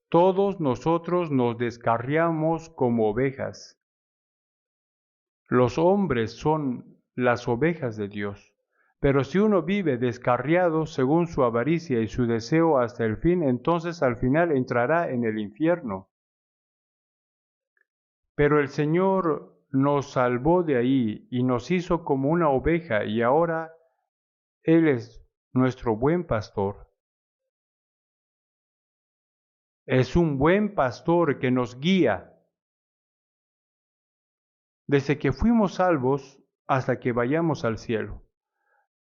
todos nosotros nos descarriamos como ovejas. Los hombres son las ovejas de Dios. Pero si uno vive descarriado según su avaricia y su deseo hasta el fin, entonces al final entrará en el infierno. Pero el Señor nos salvó de ahí y nos hizo como una oveja y ahora Él es nuestro buen pastor. Es un buen pastor que nos guía desde que fuimos salvos hasta que vayamos al cielo.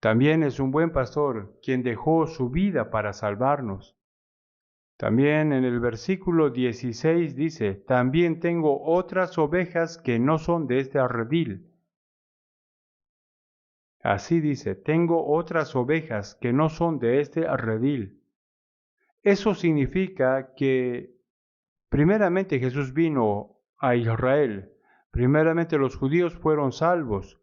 También es un buen pastor quien dejó su vida para salvarnos. También en el versículo 16 dice, también tengo otras ovejas que no son de este redil. Así dice, tengo otras ovejas que no son de este redil. Eso significa que primeramente Jesús vino a Israel. Primeramente los judíos fueron salvos.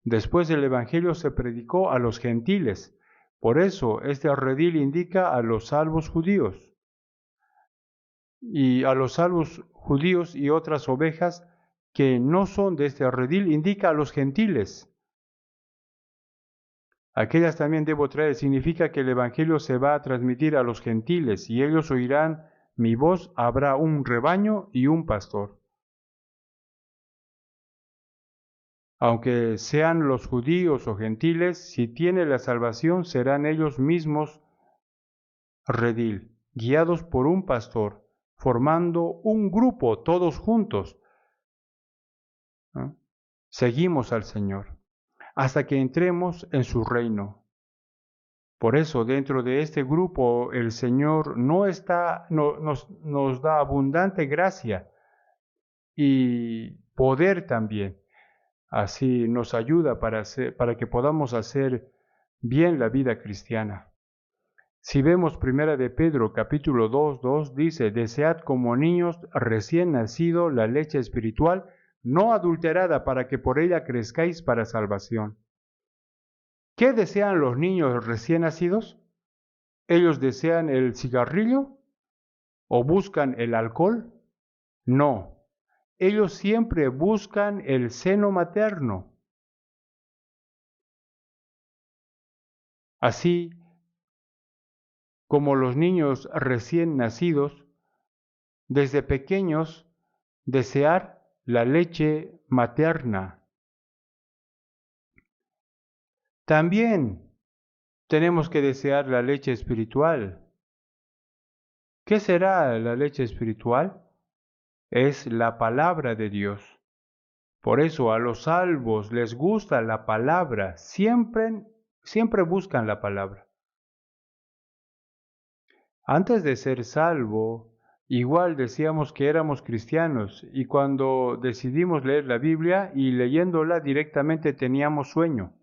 Después el Evangelio se predicó a los gentiles. Por eso este redil indica a los salvos judíos. Y a los salvos judíos y otras ovejas que no son de este redil indica a los gentiles. Aquellas también debo traer. Significa que el Evangelio se va a transmitir a los gentiles y ellos oirán mi voz. Habrá un rebaño y un pastor. Aunque sean los judíos o gentiles, si tiene la salvación, serán ellos mismos redil, guiados por un pastor, formando un grupo todos juntos. ¿No? Seguimos al Señor hasta que entremos en su reino. Por eso, dentro de este grupo, el Señor nos da abundante gracia y poder también. Así nos ayuda para que podamos hacer bien la vida cristiana. Si vemos Primera de Pedro capítulo 2, dice, desead como niños recién nacido la leche espiritual, no adulterada, para que por ella crezcáis para salvación. ¿Qué desean los niños recién nacidos? ¿Ellos desean el cigarrillo o buscan el alcohol? No, ellos siempre buscan el seno materno. Así como los niños recién nacidos, desde pequeños, desear la leche materna. También tenemos que desear la leche espiritual. ¿Qué será la leche espiritual? Es la palabra de Dios. Por eso a los salvos les gusta la palabra, siempre buscan la palabra. Antes de ser salvo, igual decíamos que éramos cristianos y cuando decidimos leer la Biblia y leyéndola directamente teníamos sueño.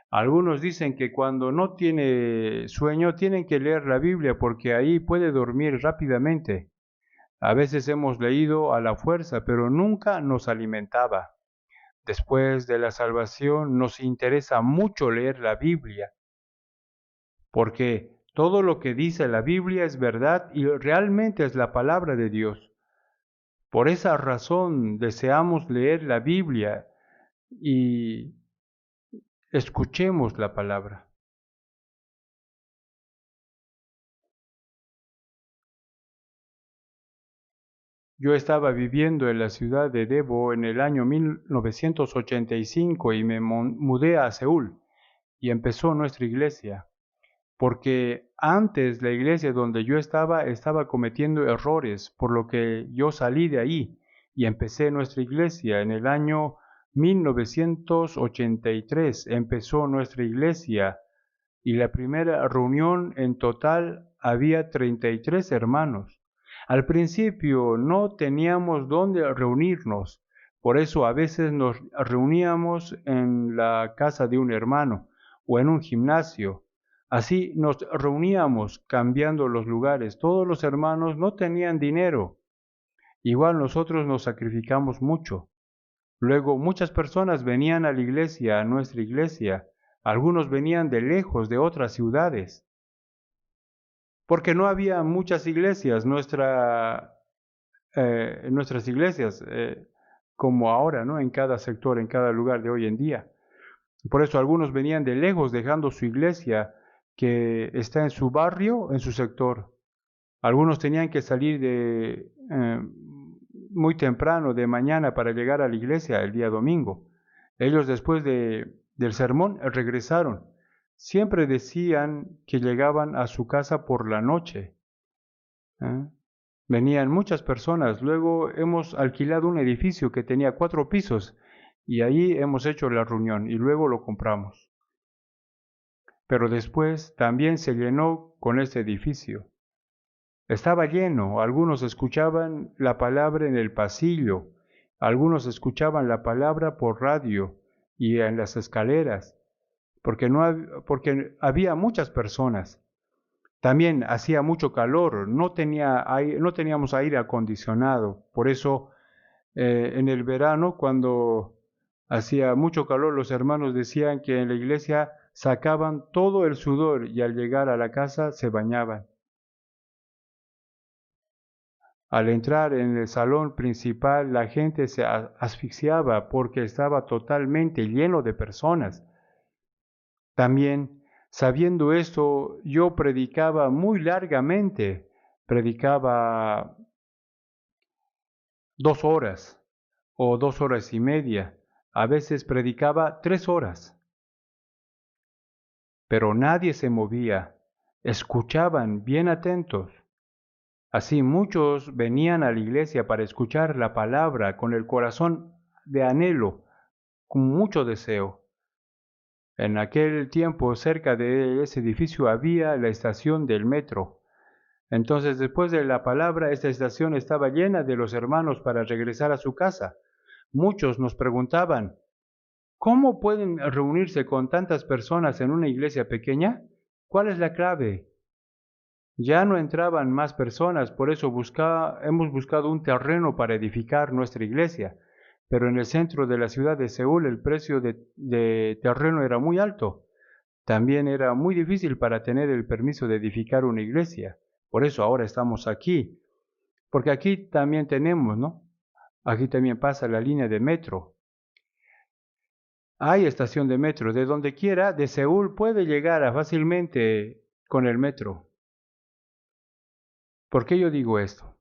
Algunos dicen que cuando no tiene sueño tienen que leer la Biblia porque ahí puede dormir rápidamente. A veces hemos leído a la fuerza, pero nunca nos alimentaba. Después de la salvación nos interesa mucho leer la Biblia, porque todo lo que dice la Biblia es verdad y realmente es la palabra de Dios. Por esa razón deseamos leer la Biblia y escuchemos la palabra. Yo estaba viviendo en la ciudad de Debo en el año 1985 y me mudé a Seúl y empezó nuestra iglesia, porque antes la iglesia donde yo estaba cometiendo errores, por lo que yo salí de ahí y empecé nuestra iglesia en el año 1983. Empezó nuestra iglesia y la primera reunión en total había 33 hermanos. Al principio no teníamos dónde reunirnos, por eso a veces nos reuníamos en la casa de un hermano o en un gimnasio. Así nos reuníamos cambiando los lugares. Todos los hermanos no tenían dinero. Igual nosotros nos sacrificamos mucho. Luego muchas personas venían a la iglesia, a nuestra iglesia. Algunos venían de lejos, de otras ciudades, porque no había muchas iglesias. Nuestras iglesias, como ahora, ¿no? En cada sector, en cada lugar de hoy en día. Por eso algunos venían de lejos, dejando su iglesia que está en su barrio, en su sector. Algunos tenían que salir muy temprano, de mañana, para llegar a la iglesia el día domingo. Ellos después del sermón regresaron. Siempre decían que llegaban a su casa por la noche. ¿eh? Venían muchas personas. Luego hemos alquilado un edificio que tenía 4 pisos y ahí hemos hecho la reunión y luego lo compramos. Pero después también se llenó con este edificio. Estaba lleno, algunos escuchaban la palabra en el pasillo, algunos escuchaban la palabra por radio y en las escaleras, porque había muchas personas. También hacía mucho calor, no teníamos aire acondicionado, por eso en el verano, cuando hacía mucho calor, los hermanos decían que en la iglesia sacaban todo el sudor y al llegar a la casa se bañaban. Al entrar en el salón principal, la gente se asfixiaba porque estaba totalmente lleno de personas. También, sabiendo esto, yo predicaba muy largamente, predicaba 2 horas o 2 horas y media, a veces predicaba 3 horas, pero nadie se movía, escuchaban bien atentos. Así muchos venían a la iglesia para escuchar la palabra con el corazón de anhelo, con mucho deseo. En aquel tiempo, cerca de ese edificio había la estación del metro. Entonces, después de la palabra, esta estación estaba llena de los hermanos para regresar a su casa. Muchos nos preguntaban, ¿cómo pueden reunirse con tantas personas en una iglesia pequeña? ¿Cuál es la clave? Ya no entraban más personas, por eso hemos buscado un terreno para edificar nuestra iglesia. Pero en el centro de la ciudad de Seúl el precio de terreno era muy alto. También era muy difícil para tener el permiso de edificar una iglesia. Por eso ahora estamos aquí. Porque aquí también tenemos, ¿no? Aquí también pasa la línea de metro. Hay estación de metro. De donde quiera, de Seúl puede llegar fácilmente con el metro. ¿Por qué yo digo esto?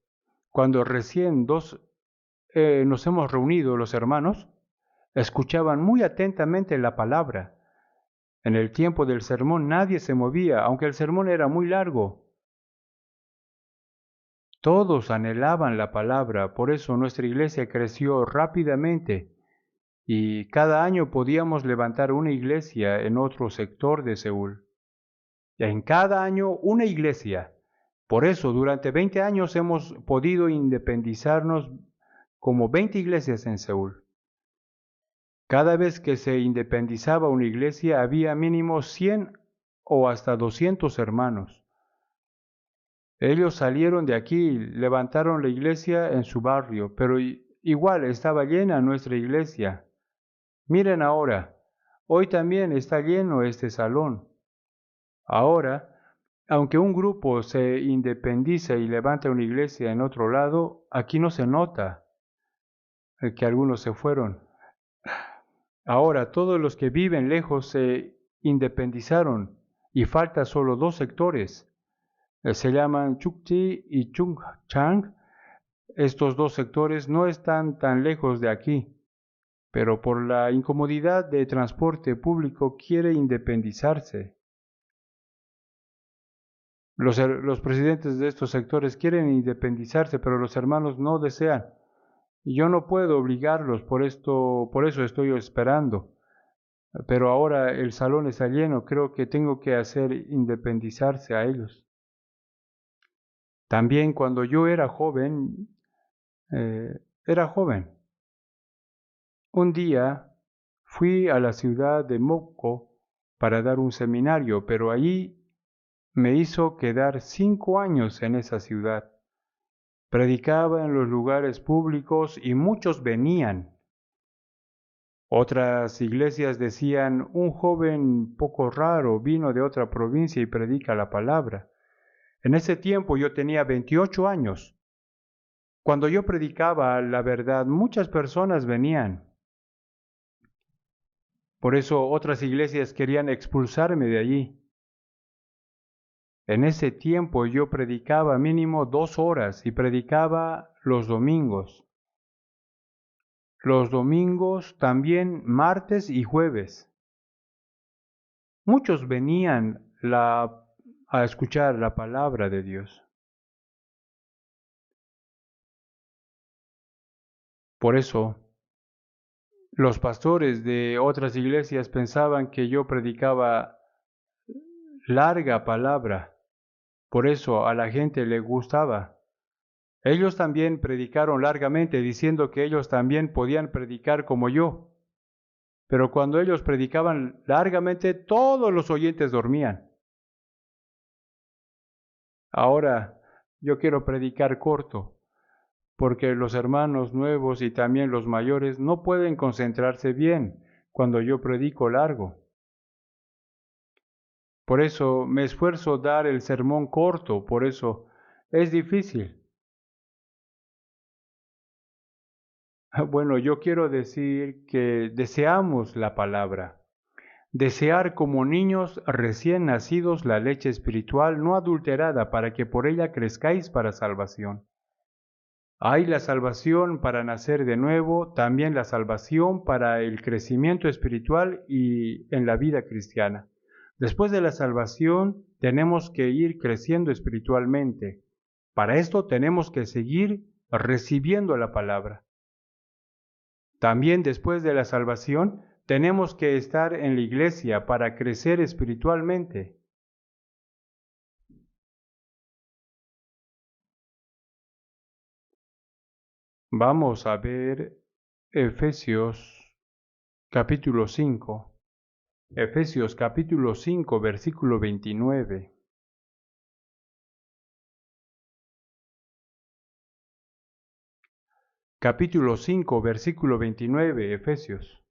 Cuando recién nos hemos reunido los hermanos, escuchaban muy atentamente la palabra. En el tiempo del sermón nadie se movía, aunque el sermón era muy largo. Todos anhelaban la palabra, por eso nuestra iglesia creció rápidamente y cada año podíamos levantar una iglesia en otro sector de Seúl. En cada año una iglesia. Por eso durante 20 años hemos podido independizarnos como 20 iglesias en Seúl. Cada vez que se independizaba una iglesia había mínimo 100 o hasta 200 hermanos. Ellos salieron de aquí, levantaron la iglesia en su barrio, pero igual estaba llena nuestra iglesia. Miren ahora, hoy también está lleno este salón. Ahora, aunque un grupo se independiza y levanta una iglesia en otro lado, aquí no se nota que algunos se fueron. Ahora todos los que viven lejos se independizaron y falta solo 2 sectores. Se llaman Chukchi y Chungchang. Estos 2 sectores no están tan lejos de aquí, pero por la incomodidad de transporte público quiere independizarse. Los presidentes de estos sectores quieren independizarse, pero los hermanos no desean. Y yo no puedo obligarlos, por eso estoy esperando. Pero ahora el salón está lleno, creo que tengo que hacer independizarse a ellos. También cuando yo era joven. Un día fui a la ciudad de Mokko para dar un seminario, pero allí me hizo quedar 5 años en esa ciudad. Predicaba en los lugares públicos y muchos venían. Otras iglesias decían, un joven poco raro vino de otra provincia y predica la palabra. En ese tiempo yo tenía 28 años. Cuando yo predicaba la verdad, muchas personas venían. Por eso otras iglesias querían expulsarme de allí. En ese tiempo yo predicaba mínimo 2 horas y predicaba los domingos. Los domingos también martes y jueves. Muchos venían a escuchar la palabra de Dios. Por eso, los pastores de otras iglesias pensaban que yo predicaba larga palabra. Por eso a la gente le gustaba. Ellos también predicaron largamente diciendo que ellos también podían predicar como yo. Pero cuando ellos predicaban largamente, todos los oyentes dormían. Ahora yo quiero predicar corto, porque los hermanos nuevos y también los mayores no pueden concentrarse bien cuando yo predico largo. Por eso me esfuerzo dar el sermón corto, por eso es difícil. Bueno, yo quiero decir que deseamos la palabra. Desear como niños recién nacidos la leche espiritual no adulterada para que por ella crezcáis para salvación. Hay la salvación para nacer de nuevo, también la salvación para el crecimiento espiritual y en la vida cristiana. Después de la salvación tenemos que ir creciendo espiritualmente. Para esto tenemos que seguir recibiendo la palabra. También después de la salvación tenemos que estar en la iglesia para crecer espiritualmente. Vamos a ver Efesios capítulo 5. Efesios capítulo 5, versículo 29. Capítulo 5, versículo 29, Efesios.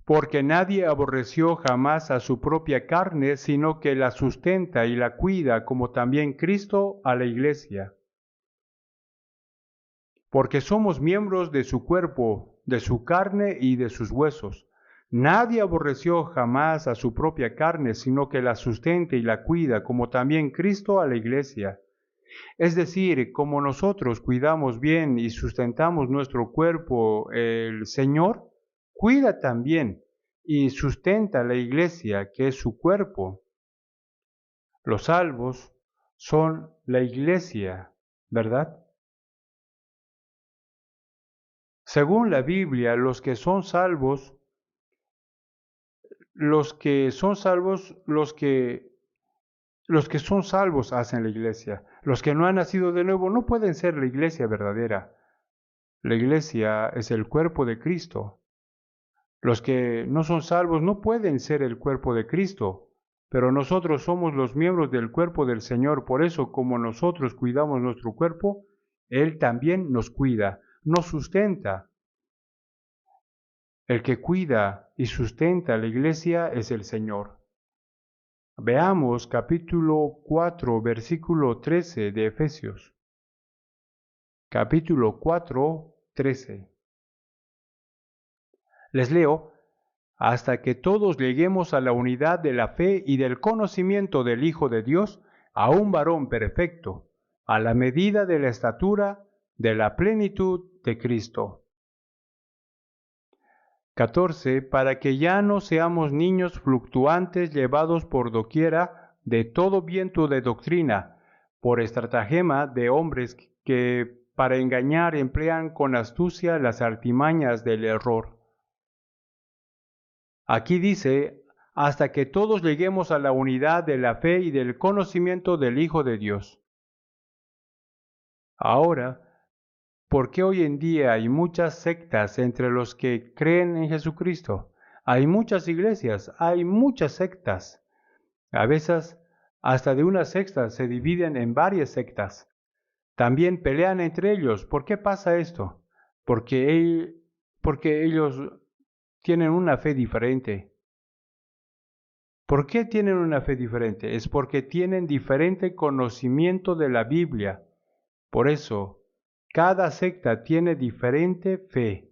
Porque nadie aborreció jamás a su propia carne, sino que la sustenta y la cuida, como también Cristo a la iglesia. Porque somos miembros de su cuerpo, de su carne y de sus huesos. Nadie aborreció jamás a su propia carne, sino que la sustenta y la cuida, como también Cristo a la iglesia. Es decir, como nosotros cuidamos bien y sustentamos nuestro cuerpo, el Señor cuida también y sustenta la iglesia, que es su cuerpo. Los salvos son la iglesia, ¿verdad? Según la Biblia, los que son salvos, los que son salvos hacen la iglesia. Los que no han nacido de nuevo no pueden ser la iglesia verdadera. La iglesia es el cuerpo de Cristo. Los que no son salvos no pueden ser el cuerpo de Cristo, pero nosotros somos los miembros del cuerpo del Señor. Por eso, como nosotros cuidamos nuestro cuerpo, Él también nos cuida, nos sustenta. El que cuida y sustenta la iglesia es el Señor. Veamos capítulo 4, versículo 13 de Efesios. Capítulo 4, 13. Les leo: hasta que todos lleguemos a la unidad de la fe y del conocimiento del Hijo de Dios, a un varón perfecto, a la medida de la estatura de la plenitud de Cristo. 14. Para que ya no seamos niños fluctuantes llevados por doquiera de todo viento de doctrina, por estratagema de hombres que para engañar emplean con astucia las artimañas del error. Aquí dice, hasta que todos lleguemos a la unidad de la fe y del conocimiento del Hijo de Dios. Ahora, ¿por qué hoy en día hay muchas sectas entre los que creen en Jesucristo? Hay muchas iglesias, hay muchas sectas. A veces, hasta de una secta se dividen en varias sectas. También pelean entre ellos. ¿Por qué pasa esto? Porque ellos tienen una fe diferente. ¿Por qué tienen una fe diferente? Es porque tienen diferente conocimiento de la Biblia. Por eso, cada secta tiene diferente fe.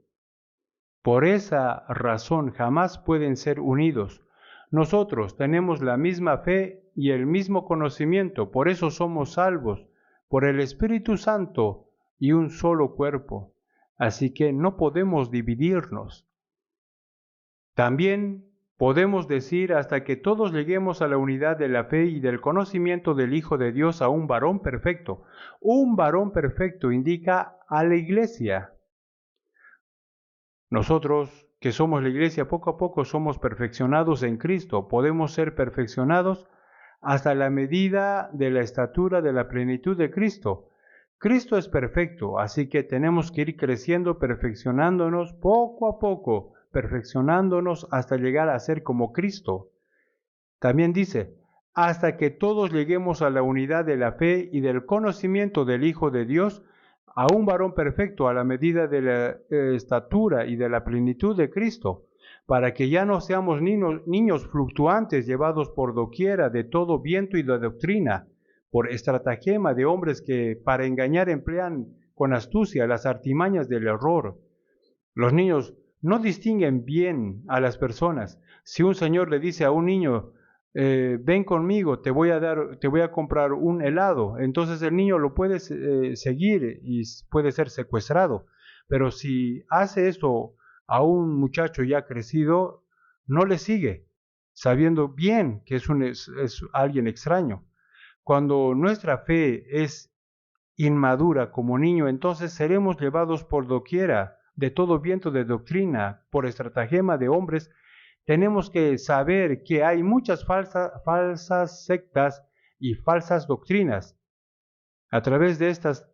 Por esa razón jamás pueden ser unidos. Nosotros tenemos la misma fe y el mismo conocimiento, por eso somos salvos, por el Espíritu Santo y un solo cuerpo. Así que no podemos dividirnos. También podemos decir hasta que todos lleguemos a la unidad de la fe y del conocimiento del Hijo de Dios, a un varón perfecto. Un varón perfecto indica a la iglesia. Nosotros que somos la iglesia, poco a poco somos perfeccionados en Cristo. Podemos ser perfeccionados hasta la medida de la estatura de la plenitud de Cristo. Cristo es perfecto, así que tenemos que ir creciendo, perfeccionándonos poco a poco, perfeccionándonos hasta llegar a ser como Cristo. También dice, hasta que todos lleguemos a la unidad de la fe y del conocimiento del Hijo de Dios, a un varón perfecto a la medida de la estatura y de la plenitud de Cristo. para que ya no seamos niños fluctuantes llevados por doquiera de todo viento y de doctrina, por estratagema de hombres que para engañar emplean con astucia las artimañas del error. Los niños no distinguen bien a las personas. Si un señor le dice a un niño, ven conmigo, te voy a comprar un helado, entonces el niño lo puede seguir y puede ser secuestrado. Pero si hace eso a un muchacho ya crecido, no le sigue, sabiendo bien que es alguien extraño. Cuando nuestra fe es inmadura como niño, entonces seremos llevados por doquiera de todo viento de doctrina, por estratagema de hombres. Tenemos que saber que hay muchas falsas sectas y falsas doctrinas. A través de estas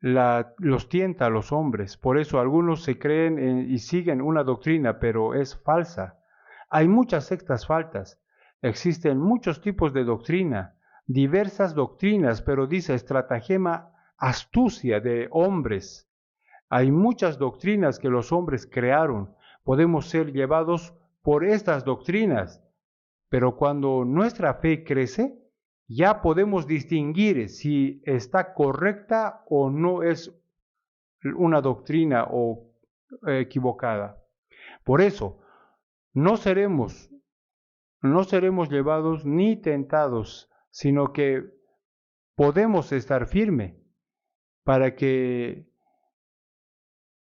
los tienta a los hombres. Por eso algunos se creen y siguen una doctrina, pero es falsa. Hay muchas sectas falsas. Existen muchos tipos de doctrina, diversas doctrinas, pero dice estratagema, astucia de hombres. Hay muchas doctrinas que los hombres crearon. Podemos ser llevados por estas doctrinas, pero cuando nuestra fe crece, ya podemos distinguir si está correcta o no es una doctrina o equivocada. Por eso, no seremos llevados ni tentados, sino que podemos estar firme para que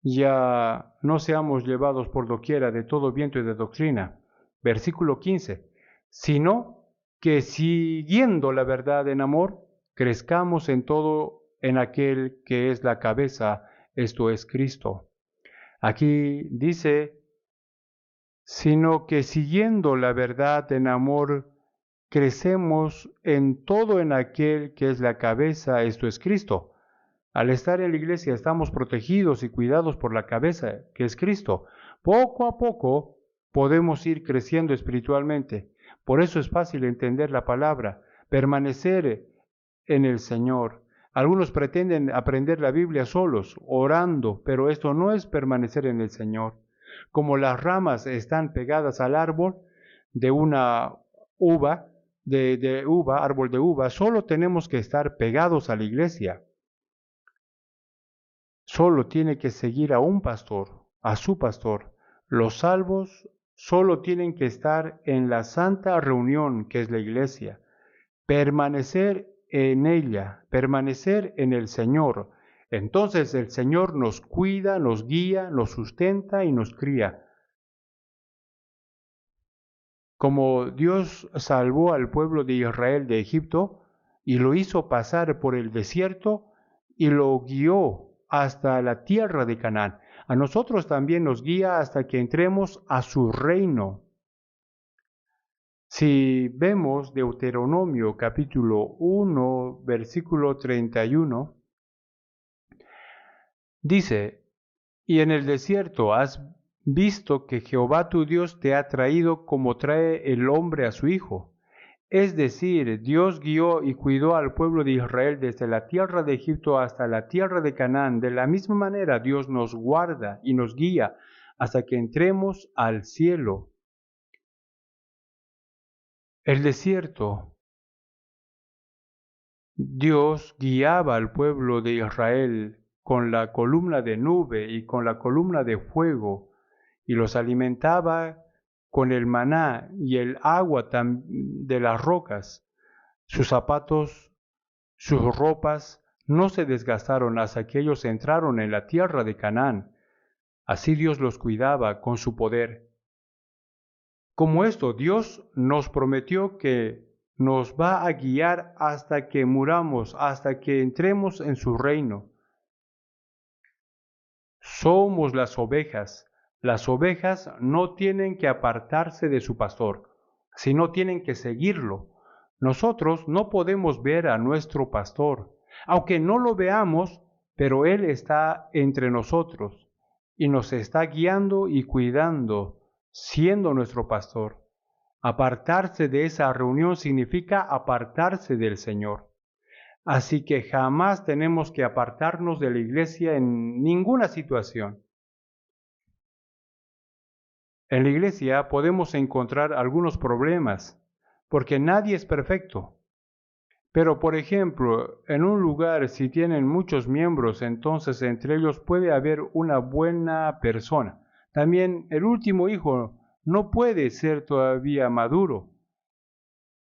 ya no seamos llevados por doquiera de todo viento y de doctrina. Versículo 15. Sino que siguiendo la verdad en amor, crezcamos en todo en aquel que es la cabeza, esto es Cristo. Aquí dice, sino que siguiendo la verdad en amor, crecemos en todo en aquel que es la cabeza, esto es Cristo. Al estar en la iglesia estamos protegidos y cuidados por la cabeza, que es Cristo. Poco a poco podemos ir creciendo espiritualmente. Por eso es fácil entender la palabra, permanecer en el Señor. Algunos pretenden aprender la Biblia solos, orando, pero esto no es permanecer en el Señor. Como las ramas están pegadas al árbol de una uva, árbol de uva, solo tenemos que estar pegados a la iglesia. Solo tiene que seguir a un pastor, a su pastor. Los salvos solo tienen que estar en la santa reunión que es la iglesia, permanecer en ella, permanecer en el Señor. Entonces el Señor nos cuida, nos guía, nos sustenta y nos cría. Como Dios salvó al pueblo de Israel de Egipto y lo hizo pasar por el desierto y lo guió hasta la tierra de Canaán, a nosotros también nos guía hasta que entremos a su reino. Si vemos Deuteronomio capítulo 1, versículo 31, dice, y en el desierto has visto que Jehová tu Dios te ha traído como trae el hombre a su hijo. Es decir, Dios guió y cuidó al pueblo de Israel desde la tierra de Egipto hasta la tierra de Canaán. De la misma manera, Dios nos guarda y nos guía hasta que entremos al cielo. El desierto, Dios guiaba al pueblo de Israel con la columna de nube y con la columna de fuego y los alimentaba con el maná y el agua de las rocas. Sus zapatos, sus ropas no se desgastaron hasta que ellos entraron en la tierra de Canaán. Así Dios los cuidaba con su poder. Como esto, Dios nos prometió que nos va a guiar hasta que muramos, hasta que entremos en su reino. Somos las ovejas. Las ovejas no tienen que apartarse de su pastor, sino tienen que seguirlo. Nosotros no podemos ver a nuestro pastor, aunque no lo veamos, pero Él está entre nosotros y nos está guiando y cuidando, siendo nuestro pastor. Apartarse de esa reunión significa apartarse del Señor. Así que jamás tenemos que apartarnos de la iglesia en ninguna situación. En la iglesia podemos encontrar algunos problemas, porque nadie es perfecto. Pero, por ejemplo, en un lugar, si tienen muchos miembros, entonces entre ellos puede haber una buena persona. También el último hijo no puede ser todavía maduro.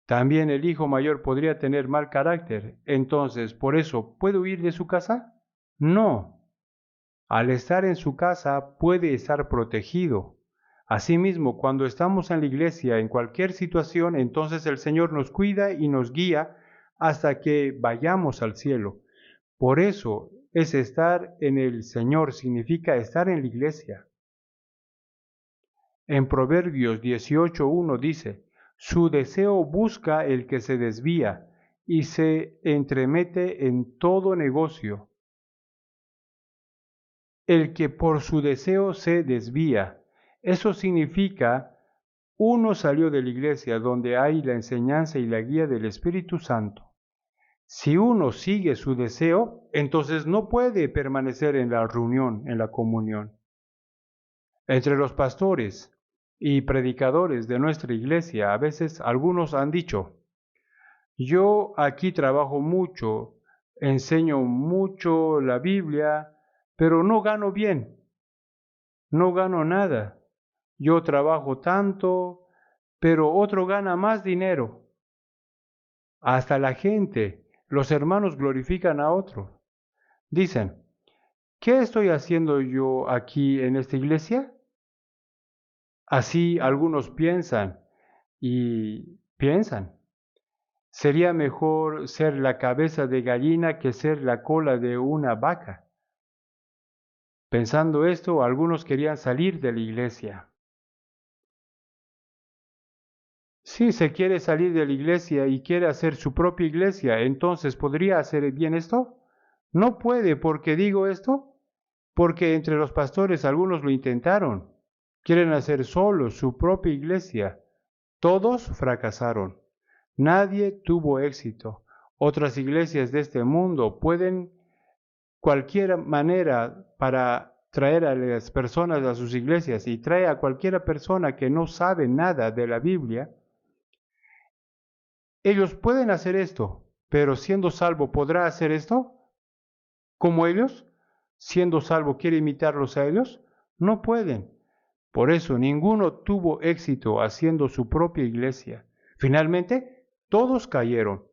También el hijo mayor podría tener mal carácter. Entonces, ¿por eso puede huir de su casa? No. Al estar en su casa puede estar protegido. Asimismo, cuando estamos en la iglesia, en cualquier situación, entonces el Señor nos cuida y nos guía hasta que vayamos al cielo. Por eso es estar en el Señor, significa estar en la iglesia. En Proverbios 18:1 dice, su deseo busca el que se desvía y se entremete en todo negocio. El que por su deseo se desvía. Eso significa, uno salió de la iglesia donde hay la enseñanza y la guía del Espíritu Santo. Si uno sigue su deseo, entonces no puede permanecer en la reunión, en la comunión. Entre los pastores y predicadores de nuestra iglesia, a veces algunos han dicho, yo aquí trabajo mucho, enseño mucho la Biblia, pero no gano bien, no gano nada. Yo trabajo tanto, pero otro gana más dinero. Hasta la gente, los hermanos glorifican a otro. Dicen, ¿qué estoy haciendo yo aquí en esta iglesia? Así algunos piensan y piensan. Sería mejor ser la cabeza de gallina que ser la cola de una vaca. Pensando esto, algunos querían salir de la iglesia. Si se quiere salir de la iglesia y quiere hacer su propia iglesia, entonces ¿podría hacer bien esto? No puede, porque digo esto, porque entre los pastores algunos lo intentaron. Quieren hacer solos su propia iglesia. Todos fracasaron. Nadie tuvo éxito. Otras iglesias de este mundo pueden cualquier manera para traer a las personas a sus iglesias y trae a cualquier persona que no sabe nada de la Biblia. Ellos pueden hacer esto, pero siendo salvo, ¿podrá hacer esto como ellos? Siendo salvo, ¿quiere imitarlos a ellos? No pueden. Por eso ninguno tuvo éxito haciendo su propia iglesia. Finalmente, todos cayeron.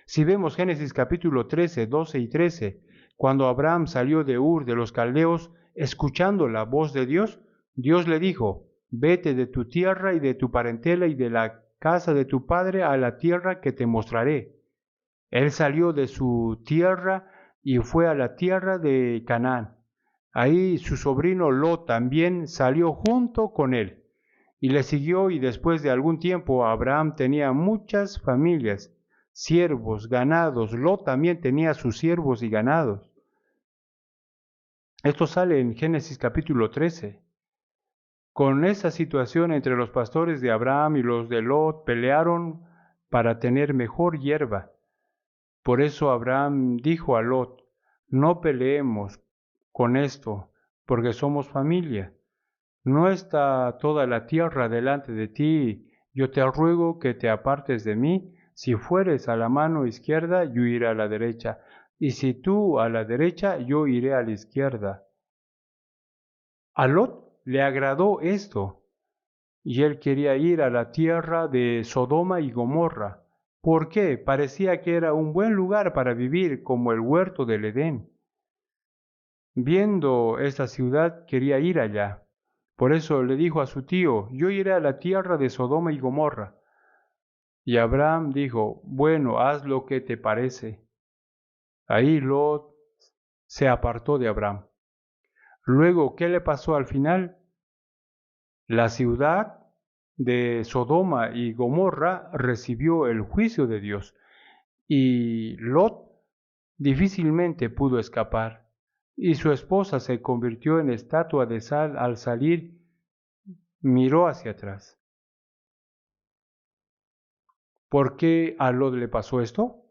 Si vemos Génesis capítulo 13, 12 y 13, cuando Abraham salió de Ur de los Caldeos, escuchando la voz de Dios, Dios le dijo, vete de tu tierra y de tu parentela y de la casa de tu padre a la tierra que te mostraré. Él salió de su tierra y fue a la tierra de Canaán. Ahí su sobrino Lot también salió junto con él y le siguió, y después de algún tiempo Abraham tenía muchas familias, siervos, ganados. Lot también tenía sus siervos y ganados. Esto sale en Génesis capítulo 13. Con esa situación entre los pastores de Abraham y los de Lot pelearon para tener mejor hierba. Por eso Abraham dijo a Lot, no peleemos con esto, porque somos familia. ¿No está toda la tierra delante de ti? Yo te ruego que te apartes de mí. Si fueres a la mano izquierda, yo iré a la derecha. Y si tú a la derecha, yo iré a la izquierda. A Lot le agradó esto, y él quería ir a la tierra de Sodoma y Gomorra. ¿Por qué? Parecía que era un buen lugar para vivir, como el huerto del Edén. Viendo esta ciudad, quería ir allá. Por eso le dijo a su tío, yo iré a la tierra de Sodoma y Gomorra. Y Abraham dijo, bueno, haz lo que te parece. Ahí Lot se apartó de Abraham. Luego, ¿qué le pasó al final? La ciudad de Sodoma y Gomorra recibió el juicio de Dios y Lot difícilmente pudo escapar, y su esposa se convirtió en estatua de sal al salir, miró hacia atrás. ¿Por qué a Lot le pasó esto?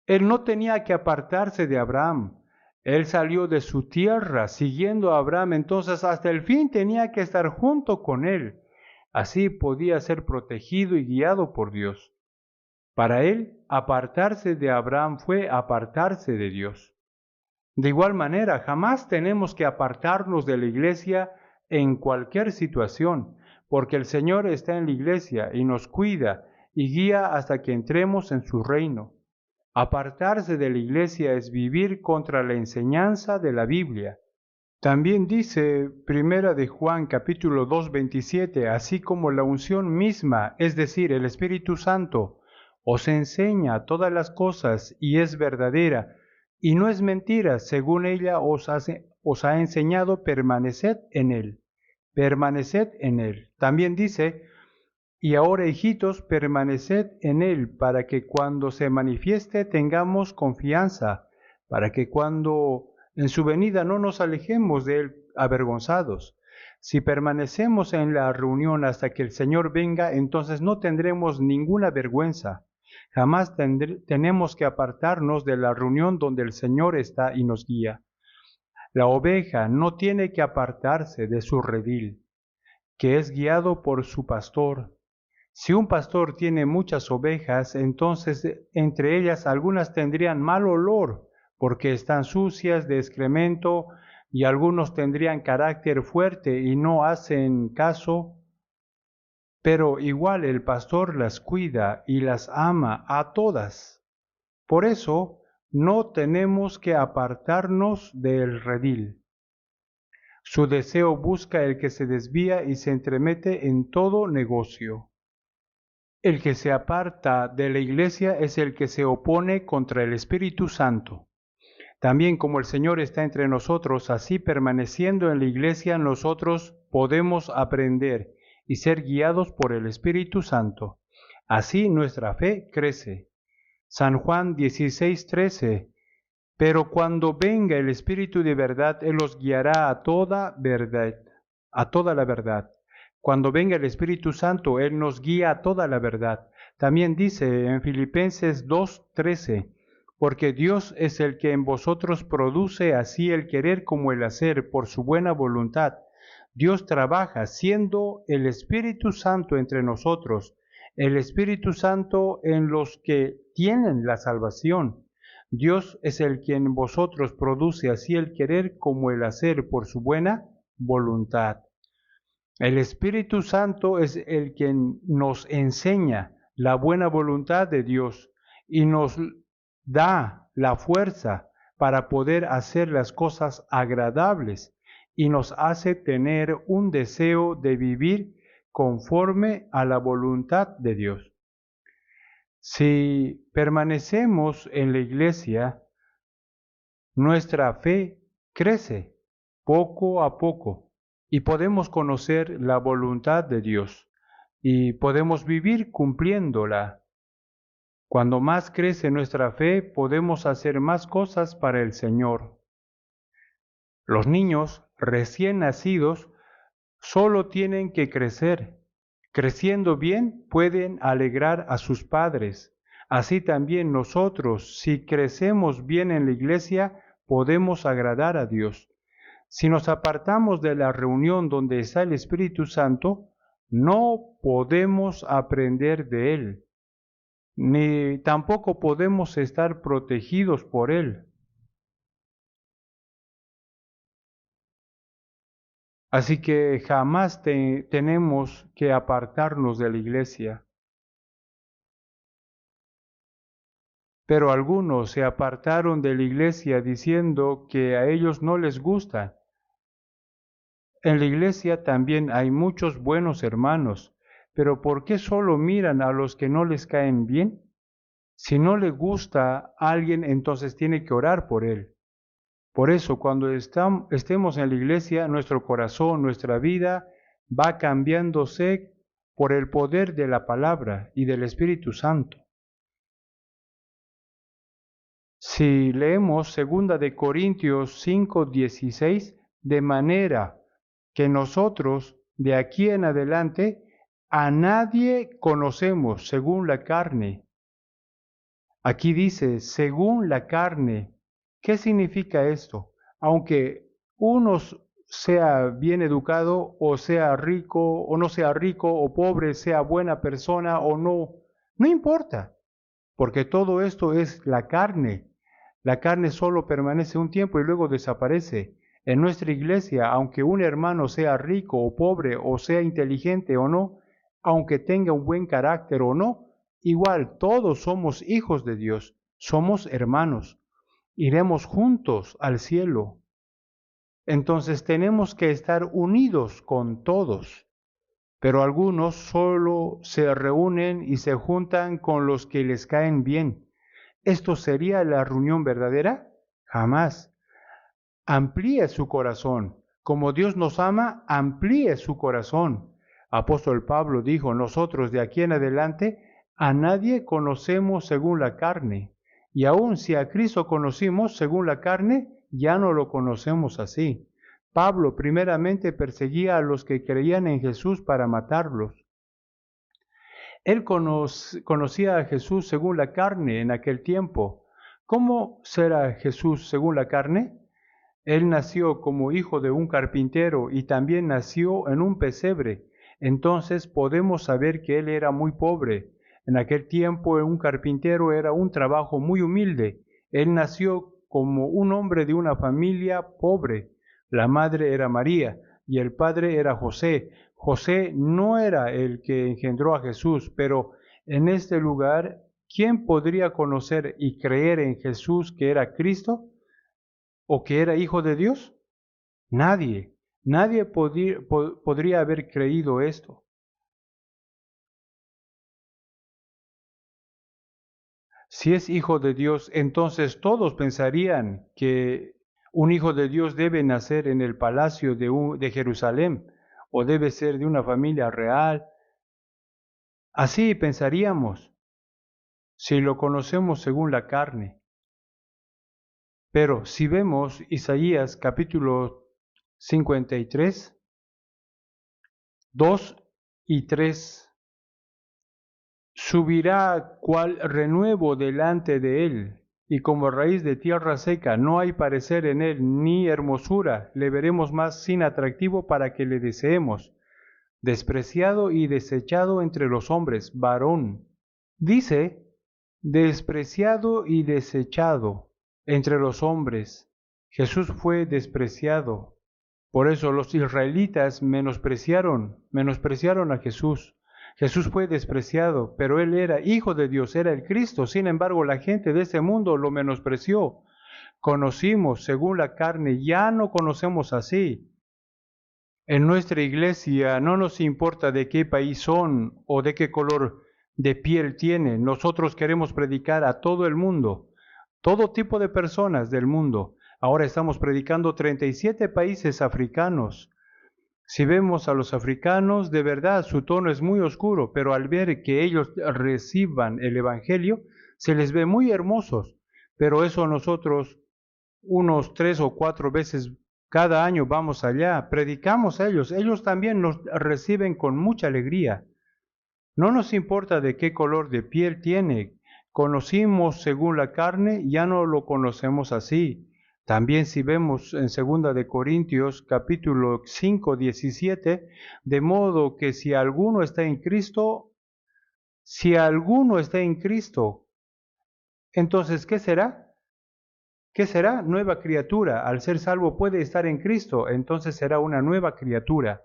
Él no tenía que apartarse de Abraham. Él salió de su tierra siguiendo a Abraham, entonces hasta el fin tenía que estar junto con él. Así podía ser protegido y guiado por Dios. Para él, apartarse de Abraham fue apartarse de Dios. De igual manera, jamás tenemos que apartarnos de la iglesia en cualquier situación, porque el Señor está en la iglesia y nos cuida y guía hasta que entremos en su reino. Apartarse de la iglesia es vivir contra la enseñanza de la Biblia. También dice Primera de Juan capítulo 2, 27, así como la unción misma, es decir, el Espíritu Santo, os enseña todas las cosas y es verdadera, y no es mentira, según ella os ha enseñado, permaneced en él. Permaneced en él. También dice, y ahora, hijitos, permaneced en él, para que cuando se manifieste tengamos confianza, para que cuando en su venida no nos alejemos de él avergonzados. Si permanecemos en la reunión hasta que el Señor venga, entonces no tendremos ninguna vergüenza. Jamás tenemos que apartarnos de la reunión donde el Señor está y nos guía. La oveja no tiene que apartarse de su redil, que es guiado por su pastor. Si un pastor tiene muchas ovejas, entonces entre ellas algunas tendrían mal olor porque están sucias de excremento y algunos tendrían carácter fuerte y no hacen caso, pero igual el pastor las cuida y las ama a todas. Por eso no tenemos que apartarnos del redil. Su deseo busca el que se desvía y se entremete en todo negocio. El que se aparta de la iglesia es el que se opone contra el Espíritu Santo. También como el Señor está entre nosotros, así permaneciendo en la iglesia nosotros podemos aprender y ser guiados por el Espíritu Santo. Así nuestra fe crece. San Juan 16:13. Pero cuando venga el Espíritu de verdad, Él os guiará a toda verdad, a toda la verdad. Cuando venga el Espíritu Santo, Él nos guía a toda la verdad. También dice en Filipenses 2:13, porque Dios es el que en vosotros produce así el querer como el hacer por su buena voluntad. Dios trabaja siendo el Espíritu Santo entre nosotros, el Espíritu Santo en los que tienen la salvación. Dios es el quien en vosotros produce así el querer como el hacer por su buena voluntad. El Espíritu Santo es el quien nos enseña la buena voluntad de Dios y nos da la fuerza para poder hacer las cosas agradables y nos hace tener un deseo de vivir conforme a la voluntad de Dios. Si permanecemos en la iglesia, nuestra fe crece poco a poco y podemos conocer la voluntad de Dios y podemos vivir cumpliéndola. Cuando más crece nuestra fe, podemos hacer más cosas para el Señor. Los niños recién nacidos solo tienen que crecer. Creciendo bien, pueden alegrar a sus padres. Así también nosotros, si crecemos bien en la iglesia, podemos agradar a Dios. Si nos apartamos de la reunión donde está el Espíritu Santo, no podemos aprender de Él, ni tampoco podemos estar protegidos por Él. Así que jamás tenemos que apartarnos de la iglesia. Pero algunos se apartaron de la iglesia diciendo que a ellos no les gusta. En la iglesia también hay muchos buenos hermanos, pero ¿por qué solo miran a los que no les caen bien? Si no le gusta a alguien, entonces tiene que orar por él. Por eso, cuando estemos en la iglesia, nuestro corazón, nuestra vida va cambiándose por el poder de la palabra y del Espíritu Santo. Si leemos 2 de Corintios 5:16, de manera que nosotros de aquí en adelante a nadie conocemos según la carne. Aquí dice, según la carne, ¿Qué significa esto? Aunque uno sea bien educado o sea rico o no sea rico o pobre, sea buena persona o no, no importa, porque todo esto es la carne. La carne solo permanece un tiempo y luego desaparece. En nuestra iglesia, aunque un hermano sea rico o pobre o sea inteligente o no, aunque tenga un buen carácter o no, igual todos somos hijos de Dios, somos hermanos. Iremos juntos al cielo. Entonces tenemos que estar unidos con todos, pero algunos solo se reúnen y se juntan con los que les caen bien. ¿Esto sería la reunión verdadera? Jamás. Amplíe su corazón. Como Dios nos ama, amplíe su corazón. Apóstol Pablo dijo, nosotros de aquí en adelante a nadie conocemos según la carne. Y aun si a Cristo conocimos según la carne, ya no lo conocemos así. Pablo primeramente perseguía a los que creían en Jesús para matarlos. Él conocía a Jesús según la carne en aquel tiempo. ¿Cómo será Jesús según la carne? Él nació como hijo de un carpintero y también nació en un pesebre. Entonces podemos saber que él era muy pobre. En aquel tiempo un carpintero era un trabajo muy humilde. Él nació como un hombre de una familia pobre. La madre era María y el padre era José. José no era el que engendró a Jesús, pero en este lugar, ¿quién podría conocer y creer en Jesús que era Cristo o que era hijo de Dios? Nadie. Nadie podría haber creído esto. Si es hijo de Dios, entonces todos pensarían que un hijo de Dios debe nacer en el palacio de Jerusalén o debe ser de una familia real. Así pensaríamos si lo conocemos según la carne. Pero si vemos Isaías capítulo 53, 2 y 3, subirá cual renuevo delante de él, y como raíz de tierra seca, no hay parecer en él ni hermosura, le veremos más sin atractivo para que le deseemos. Despreciado y desechado entre los hombres, varón. Dice, despreciado y desechado entre los hombres. Jesús fue despreciado. Por eso los israelitas menospreciaron a Jesús. Jesús fue despreciado, pero él era hijo de Dios, era el Cristo. Sin embargo, la gente de ese mundo lo menospreció. Conocimos según la carne, ya no conocemos así. En nuestra iglesia no nos importa de qué país son o de qué color de piel tienen. Nosotros queremos predicar a todo el mundo, todo tipo de personas del mundo. Ahora estamos predicando 37 países africanos. Si vemos a los africanos, de verdad su tono es muy oscuro, pero al ver que ellos reciban el Evangelio, se les ve muy hermosos. Pero eso nosotros unos 3 o 4 veces cada año vamos allá, predicamos a ellos, ellos también nos reciben con mucha alegría. No nos importa de qué color de piel tiene, conocimos según la carne, ya no lo conocemos así. También si vemos en 2 de Corintios capítulo 5, 17, de modo que si alguno está en Cristo, entonces ¿qué será? ¿Qué será? Nueva criatura. Al ser salvo puede estar en Cristo, entonces será una nueva criatura.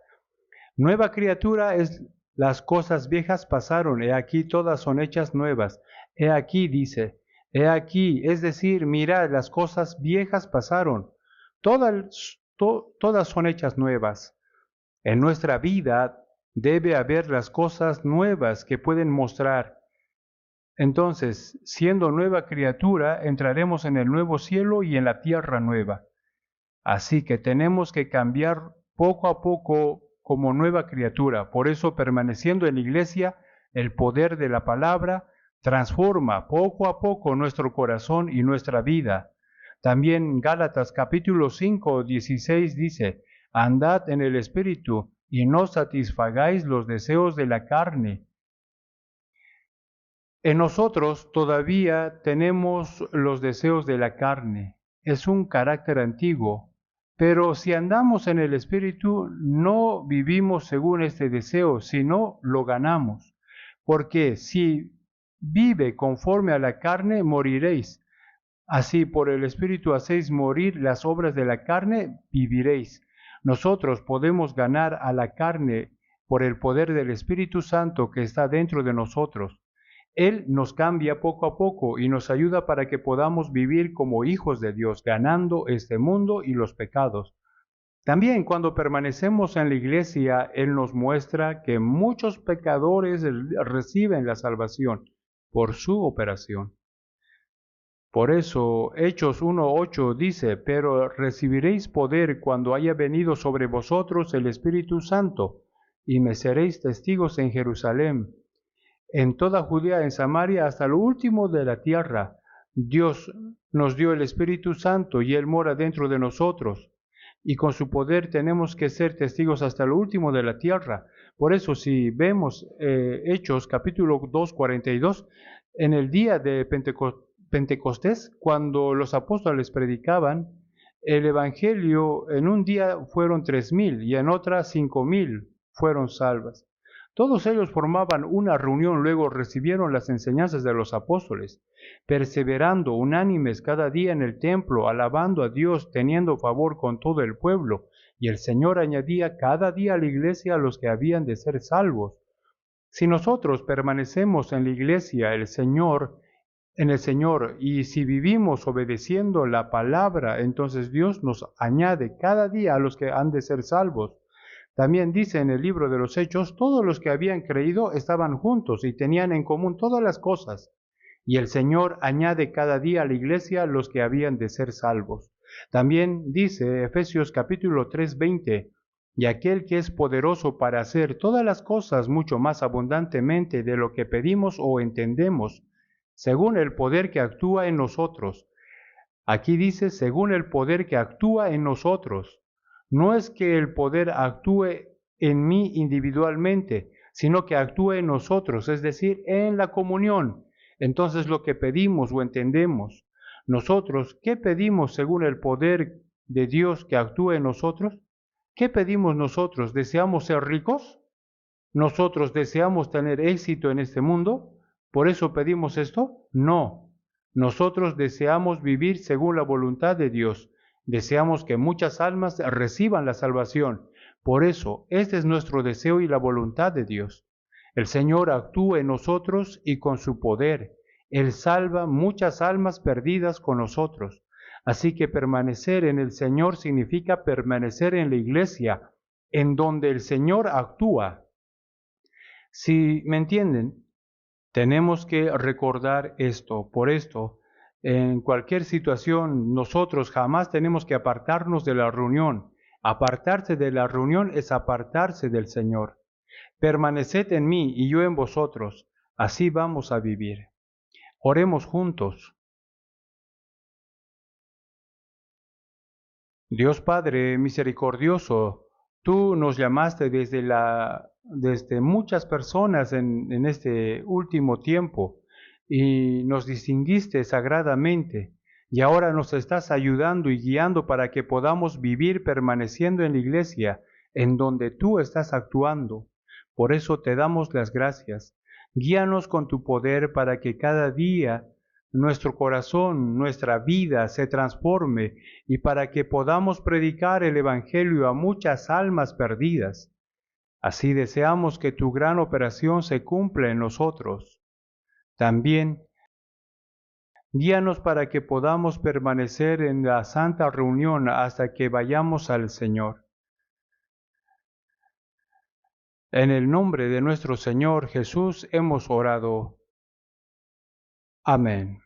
Nueva criatura es las cosas viejas pasaron, he aquí todas son hechas nuevas. He aquí, dice, he aquí, es decir, mirad, las cosas viejas pasaron, todas son hechas nuevas. En nuestra vida debe haber las cosas nuevas que pueden mostrar. Entonces, siendo nueva criatura, entraremos en el nuevo cielo y en la tierra nueva. Así que tenemos que cambiar poco a poco como nueva criatura. Por eso, permaneciendo en la iglesia, el poder de la palabra transforma poco a poco nuestro corazón y nuestra vida. También Gálatas capítulo 5, 16 dice, andad en el Espíritu y no satisfagáis los deseos de la carne. En nosotros todavía tenemos los deseos de la carne. es un carácter antiguo, pero si andamos en el Espíritu, no vivimos según este deseo, sino lo ganamos. Porque si vive conforme a la carne, moriréis. Así por el Espíritu hacéis morir las obras de la carne, viviréis. Nosotros podemos ganar a la carne por el poder del Espíritu Santo que está dentro de nosotros. Él nos cambia poco a poco y nos ayuda para que podamos vivir como hijos de Dios, ganando este mundo y los pecados. También cuando permanecemos en la iglesia, Él nos muestra que muchos pecadores reciben la salvación por su operación. Por eso Hechos 1:8 dice, pero recibiréis poder cuando haya venido sobre vosotros el Espíritu Santo, y me seréis testigos en Jerusalén, en toda Judea, en Samaria, hasta lo último de la tierra. Dios nos dio el Espíritu Santo y Él mora dentro de nosotros. Y con su poder tenemos que ser testigos hasta lo último de la tierra. Por eso si vemos Hechos capítulo 2, 42, en el día de Pentecostés, cuando los apóstoles predicaban, el Evangelio en un día fueron 3,000 y en otra 5,000 fueron salvas. Todos ellos formaban una reunión, luego recibieron las enseñanzas de los apóstoles, perseverando unánimes cada día en el templo, alabando a Dios, teniendo favor con todo el pueblo, y el Señor añadía cada día a la iglesia a los que habían de ser salvos. Si nosotros permanecemos en la iglesia, en el Señor, y si vivimos obedeciendo la palabra, entonces Dios nos añade cada día a los que han de ser salvos. También dice en el libro de los Hechos, todos los que habían creído estaban juntos y tenían en común todas las cosas. Y el Señor añade cada día a la iglesia los que habían de ser salvos. También dice Efesios capítulo 3:20, y aquel que es poderoso para hacer todas las cosas mucho más abundantemente de lo que pedimos o entendemos, según el poder que actúa en nosotros. Aquí dice, según el poder que actúa en nosotros. No es que el poder actúe en mí individualmente, sino que actúe en nosotros, es decir, en la comunión. Entonces lo que pedimos o entendemos, nosotros, ¿qué pedimos según el poder de Dios que actúa en nosotros? ¿Qué pedimos nosotros? ¿Deseamos ser ricos? ¿Nosotros deseamos tener éxito en este mundo? ¿Por eso pedimos esto? No. Nosotros deseamos vivir según la voluntad de Dios. Deseamos que muchas almas reciban la salvación. Por eso, este es nuestro deseo y la voluntad de Dios. El Señor actúa en nosotros y con su poder. Él salva muchas almas perdidas con nosotros. Así que permanecer en el Señor significa permanecer en la iglesia, en donde el Señor actúa. Si me entienden, tenemos que recordar esto. Por esto, en cualquier situación, nosotros jamás tenemos que apartarnos de la reunión. Apartarse de la reunión es apartarse del Señor. Permaneced en mí y yo en vosotros. Así vamos a vivir. Oremos juntos. Dios Padre misericordioso, tú nos llamaste desde muchas personas en este último tiempo y nos distinguiste sagradamente y ahora nos estás ayudando y guiando para que podamos vivir permaneciendo en la iglesia en donde tú estás actuando. Por eso te damos las gracias. Guíanos con tu poder para que cada día nuestro corazón, nuestra vida se transforme y para que podamos predicar el Evangelio a muchas almas perdidas. Así deseamos que tu gran operación se cumpla en nosotros. También, guíanos para que podamos permanecer en la santa reunión hasta que vayamos al Señor. En el nombre de nuestro Señor Jesús hemos orado. Amén.